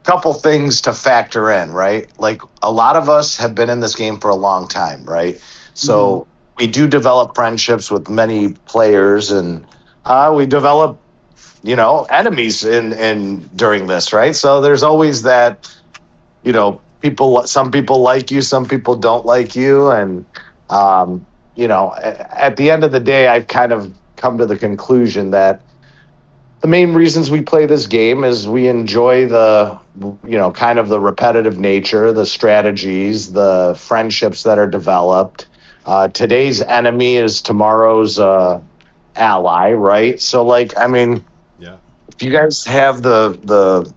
couple things to factor in, right? Like a lot of us have been in this game for a long time, right? So we do develop friendships with many players, and we develop, enemies in during this, right? So there's always that, some people like you, some people don't like you, and at the end of the day, I've kind of come to the conclusion that the main reasons we play this game is we enjoy the kind of the repetitive nature, the strategies, the friendships that are developed. Today's enemy is tomorrow's ally, right? So like, I mean, Yeah. if you guys have the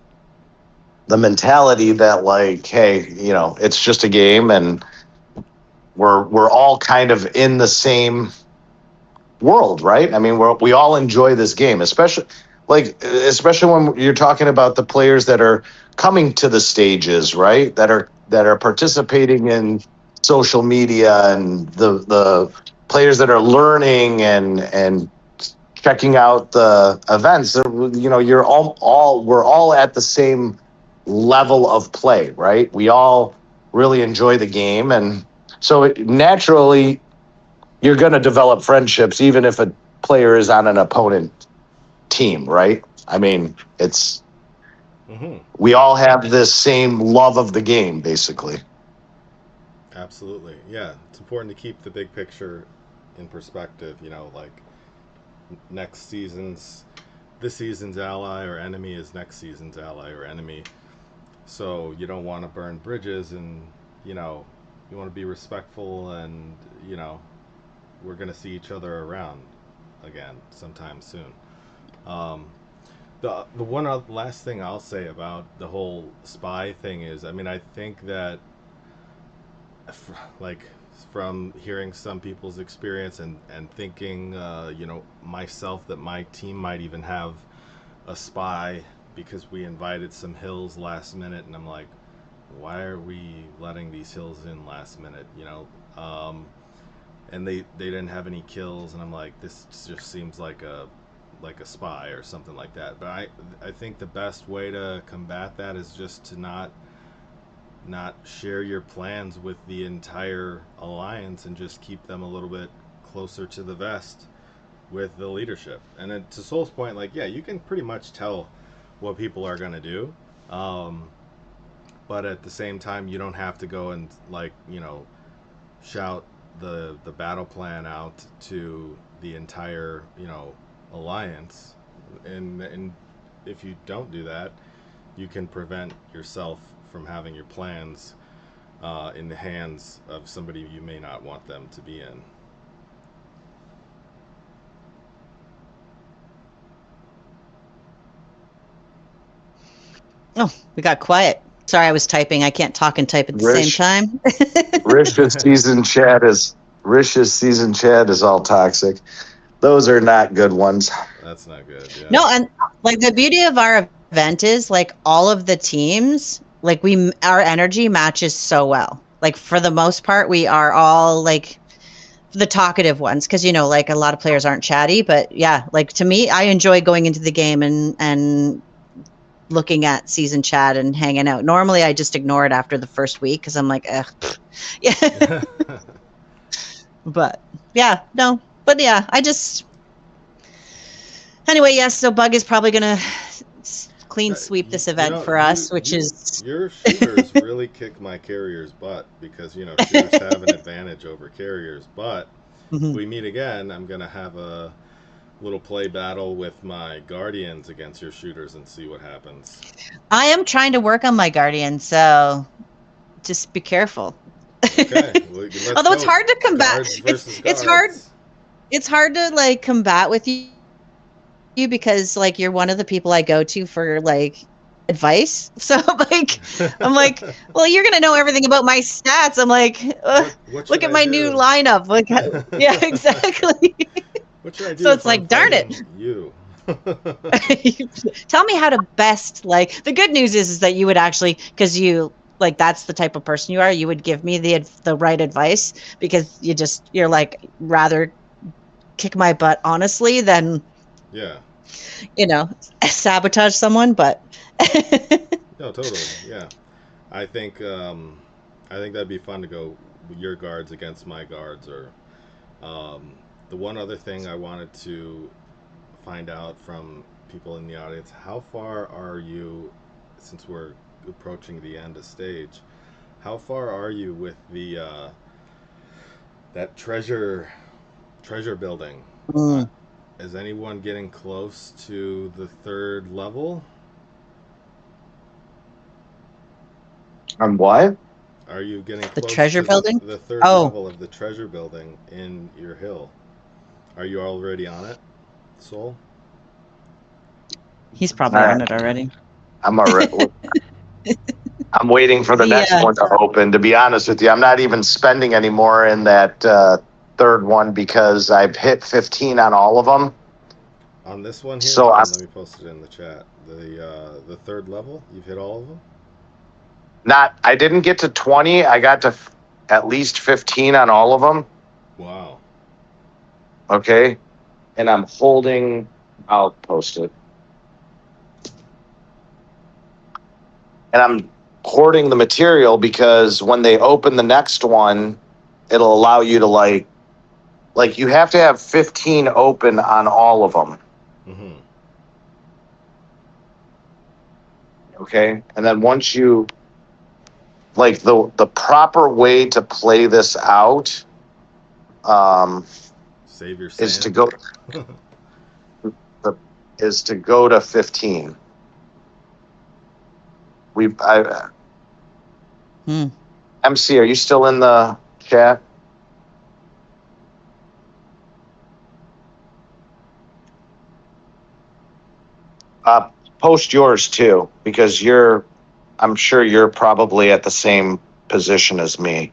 mentality that like, hey, it's just a game and we're all kind of in the same world, right? I mean, we all enjoy this game, especially when you're talking about the players that are coming to the stages, right? That are participating in social media, and the players that are learning and checking out the events. You're all we're all at the same level of play, right? We all really enjoy the game, and so naturally you're going to develop friendships even if a player is on an opponent team, right? I mean, we all have this same love of the game, basically. Absolutely. Yeah. It's important to keep the big picture in perspective, like this season's ally or enemy is next season's ally or enemy. So you don't want to burn bridges, and you want to be respectful, and we're going to see each other around again sometime soon. Um, the one last thing I'll say about the whole spy thing is, I mean, I think that like from hearing some people's experience and thinking, myself, that my team might even have a spy because we invited some hills last minute, and I'm like, why are we letting these hills in last minute? And they didn't have any kills, and I'm like, this just seems like a spy or something like that. But I think the best way to combat that is just to not share your plans with the entire alliance, and just keep them a little bit closer to the vest with the leadership. And then to Soul's point, like, yeah, you can pretty much tell what people are going to do, but at the same time, you don't have to go and shout the battle plan out to the entire alliance. And if you don't do that, you can prevent yourself from having your plans in the hands of somebody you may not want them to be in. Oh, we got quiet. Sorry, I was typing. I can't talk and type at the same time. Rish's season chat is all toxic. Those are not good ones. That's not good. Yeah. No, and like the beauty of our event is like all of the teams, like our energy matches so well. Like for the most part, we are all like the talkative ones, because like a lot of players aren't chatty. But yeah, like to me, I enjoy going into the game and looking at season chat and hanging out. Normally, I just ignore it after the first week because I'm like, ugh, yeah. But yeah, no, but yeah, anyway, yes. So Bug is probably gonna clean sweep this event for us, which is your shooters really kick my carrier's butt, because shooters have an advantage over carriers. But if we meet again, I'm gonna have a little play battle with my guardians against your shooters and see what happens. I am trying to work on my guardian, so just be careful. Okay. Although it's hard to combat. It's hard. It's hard to like combat with you because like you're one of the people I go to for like advice. So like I'm like, well, you're gonna know everything about my stats. I'm like, look at my new lineup. Like, yeah, exactly. What should I do? So it's like, darn it. You. Tell me how to best, like, the good news is that you would actually, because you like that's the type of person you are, you would give me the right advice, because you're like rather kick my butt honestly than sabotage someone. But no, totally, yeah. I think that'd be fun to go your guards against my guards. Or the one other thing I wanted to find out from people in the audience, how far are you, since we're approaching the end of stage, How far are you with the that treasure building? Mm. Is anyone getting close to the third level? What? Are you getting The close treasure to building? the third Oh, level of the treasure building in your hill? Are you already on it, Soul? he's probably I, on it already. I'm already. I'm waiting for the next Yeah. one to open. To be honest with you, I'm not even spending anymore in that third one because I've hit 15 on all of them. On this one here, So hold I'm on, let me post it in the chat. The third level, you've hit all of them. not. I didn't get to 20. I got to at least 15 on all of them. Wow. Okay, and I'm holding. I'll post it. And I'm hoarding the material because when they open the next one, it'll allow you to like you have to have 15 open on all of them. Mm-hmm. Okay, and then once you like the proper way to play this out Save your is to sand. go to go to 15. Hmm. MC, are you still in the chat? Post yours too, because I'm sure you're probably at the same position as me.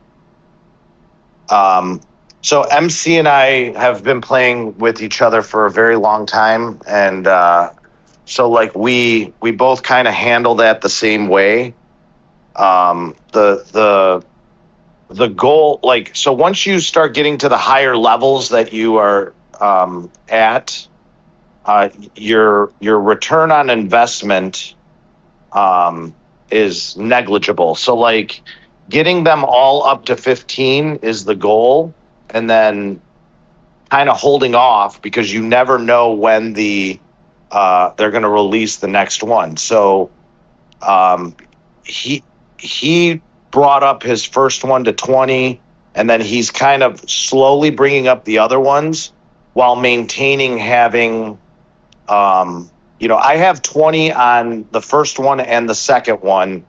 So MC and I have been playing with each other for a very long time, and so like we both kind of handle that the same way. The goal, like, so once you start getting to the higher levels that you are at, your return on investment is negligible. So like getting them all up to 15 is the goal, and then kind of holding off because you never know when they're going to release the next one. So um, he brought up his first one to 20, and then he's kind of slowly bringing up the other ones while maintaining having I have 20 on the first one and the second one.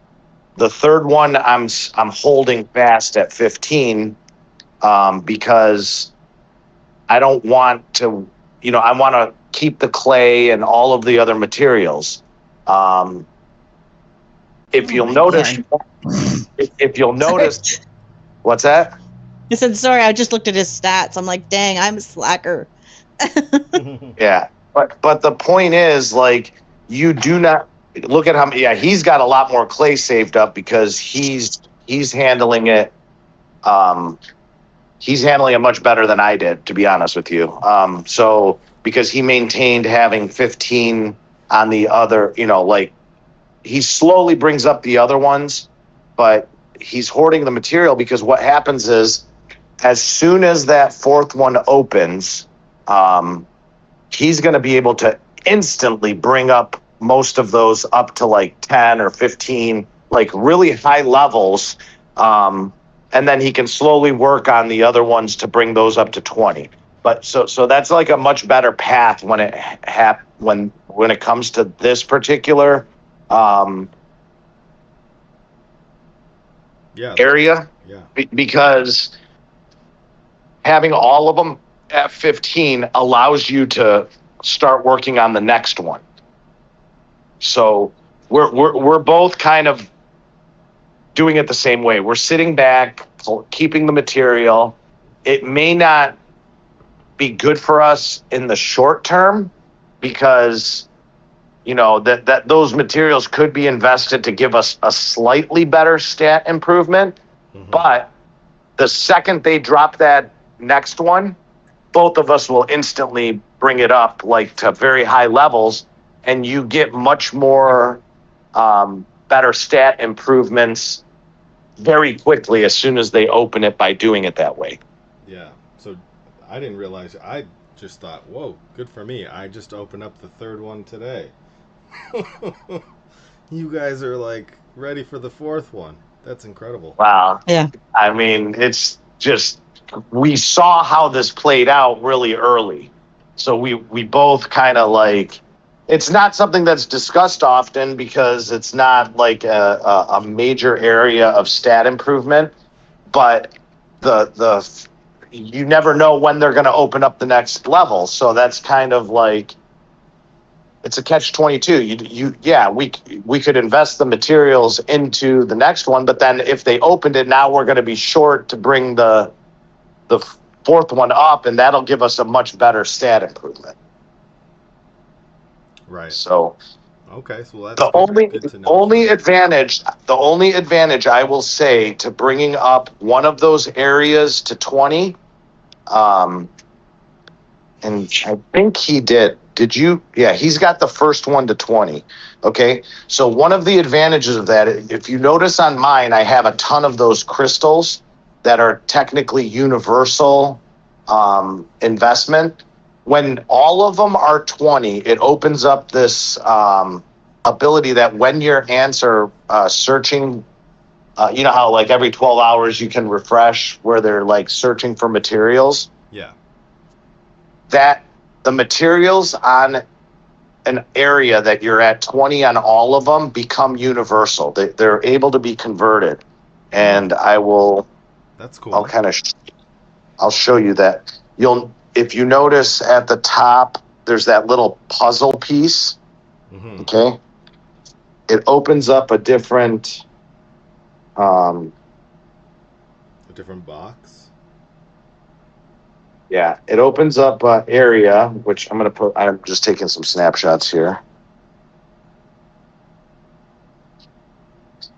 The third one I'm holding fast at 15 because I don't want to, I want to keep the clay and all of the other materials. If Oh you'll my notice, man. if you'll Sorry. notice, what's that? I said sorry. I just looked at his stats. I'm like, dang, I'm a slacker. Yeah, but the point is, like, you do not look at how. Yeah, he's got a lot more clay saved up because he's handling it. Um, he's handling it much better than I did, to be honest with you. So because he maintained having 15 on the other, like he slowly brings up the other ones, but he's hoarding the material because what happens is as soon as that fourth one opens, he's going to be able to instantly bring up most of those up to like 10 or 15, like really high levels. And then he can slowly work on the other ones to bring those up to 20. But so that's like a much better path when when it comes to this particular Yeah. area, Yeah. because having all of them at 15 allows you to start working on the next one. So we're both kind of doing it the same way. We're sitting back, keeping the material. It may not be good for us in the short term because that those materials could be invested to give us a slightly better stat improvement. Mm-hmm. But the second they drop that next one, both of us will instantly bring it up like to very high levels, and you get much more better stat improvements very quickly as soon as they open it by doing it that way. Yeah. So I didn't realize. I just thought, whoa, good for me. I just opened up the third one today. You guys are like ready for the fourth one. That's incredible. Wow. Yeah. I mean, it's just, we saw how this played out really early. So we both kind of like, it's not something that's discussed often because it's not like a major area of stat improvement, but the you never know when they're going to open up the next level. So that's kind of like, it's a catch-22. We could invest the materials into the next one, but then if they opened it, now we're going to be short to bring the fourth one up, and that'll give us a much better stat improvement. Right. So Okay. So that's the good to know. only advantage I will say to bringing up one of those areas to 20, and I think he did. Did you? Yeah, he's got the first one to 20. Okay. So one of the advantages of that, if you notice on mine, I have a ton of those crystals that are technically universal investment. When all of them are 20, it opens up this ability that when your ants are searching, you know how like every 12 hours you can refresh where they're like searching for materials? Yeah. That the materials on an area that you're at 20 on all of them become universal. They're able to be converted. And That's cool. I'll show you that. If you notice at the top, there's that little puzzle piece. Mm-hmm. Okay. It opens up a different, A different box. yeah, it opens up an area, which I'm just taking some snapshots here.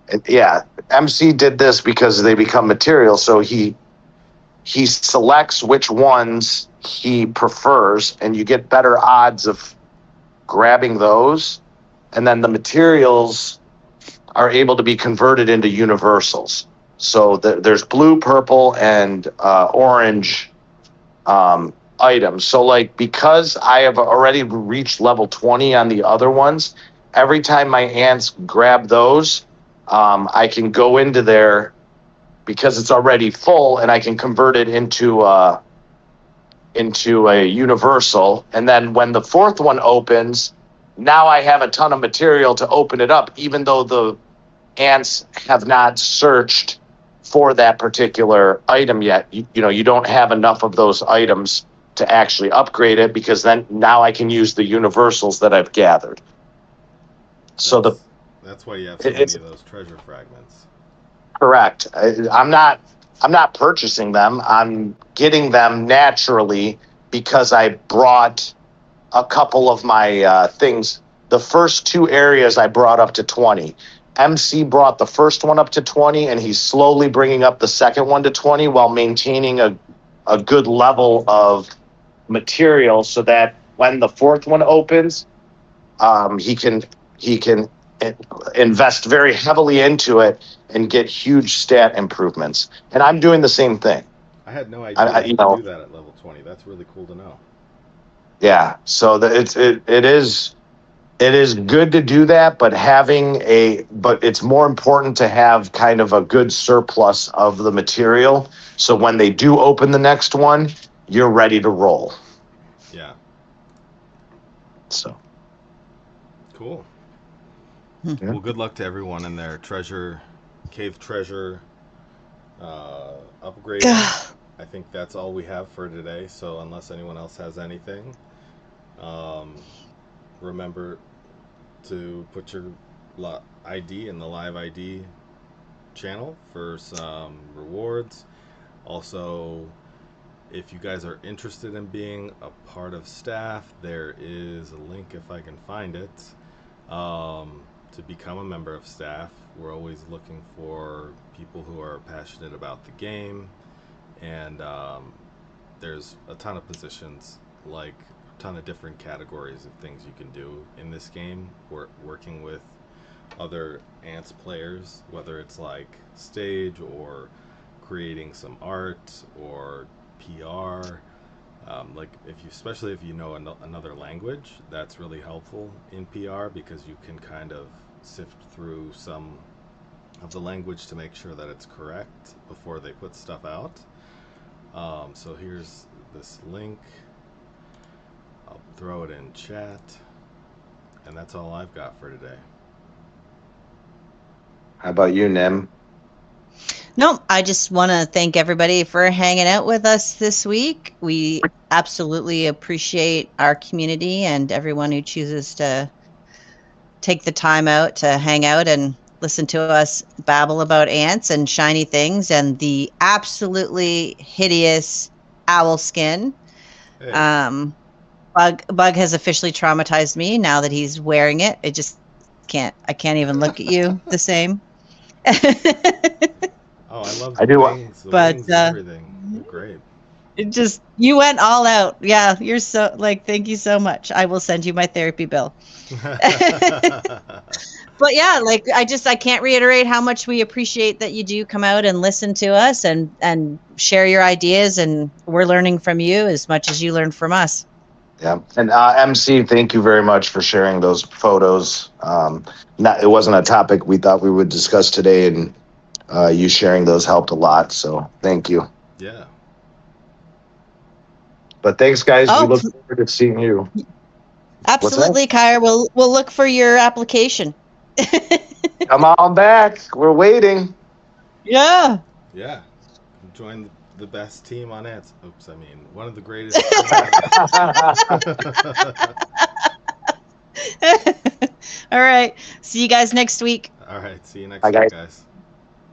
And yeah, MC did this because they become material. So he selects which ones he prefers, and you get better odds of grabbing those. And then the materials are able to be converted into universals. So there's blue, purple, and orange items. So like, because I have already reached level 20 on the other ones, every time my ants grab those, I can go into there because it's already full, and I can convert it into a universal. And then when the fourth one opens, now I have a ton of material to open it up, even though the ants have not searched for that particular item yet. You don't have enough of those items to actually upgrade it, because then now I can use the universals that I've gathered. That's why you have so many of those treasure fragments. Correct. I'm not purchasing them. I'm getting them naturally because I brought a couple of my things. The first two areas I brought up to 20. MC brought the first one up to 20, and he's slowly bringing up the second one to 20 while maintaining a good level of material, so that when the fourth one opens, he can invest very heavily into it and get huge stat improvements. And I'm doing the same thing. I had no idea you could do that at level 20. That's really cool to know. Yeah, so it is good to do that, but it's more important to have kind of a good surplus of the material, so when they do open the next one, you're ready to roll. Yeah. So cool. Yeah. Well, good luck to everyone in their cave treasure upgrading. I think that's all we have for today. So unless anyone else has anything, remember to put your ID in the live ID channel for some rewards. Also, if you guys are interested in being a part of staff, there is a link, if I can find it, to become a member of staff. We're always looking for people who are passionate about the game, and there's a ton of positions, like a ton of different categories of things you can do in this game. We're working with other Ants players, whether it's like stage or creating some art or PR. Especially if you know another language, that's really helpful in PR, because you can kind of sift through some of the language to make sure that it's correct before they put stuff out. So here's this link. I'll throw it in chat. And that's all I've got for today. How about you, Nim? No, I just want to thank everybody for hanging out with us this week. We absolutely appreciate our community and everyone who chooses to take the time out to hang out and listen to us babble about ants and shiny things and the absolutely hideous owl skin. Hey. Bug has officially traumatized me now that he's wearing it. I can't even look at you the same. Oh, I love I the do. wings, wings and everything. They're great. You went all out. Yeah, you're so thank you so much. I will send you my therapy bill. But yeah, I can't reiterate how much we appreciate that you do come out and listen to us and share your ideas, and we're learning from you as much as you learn from us. Yeah, and MC, thank you very much for sharing those photos. It wasn't a topic we thought we would discuss today, and you sharing those helped a lot. So thank you. Yeah. But thanks, guys. We look forward to seeing you. Absolutely, Kyra. We'll look for your application. Come on back. We're waiting. Yeah. Yeah. Join the best team on ants. Oops, I mean one of the greatest. All right. See you guys next week. All right. See you next Bye, week, guys. guys.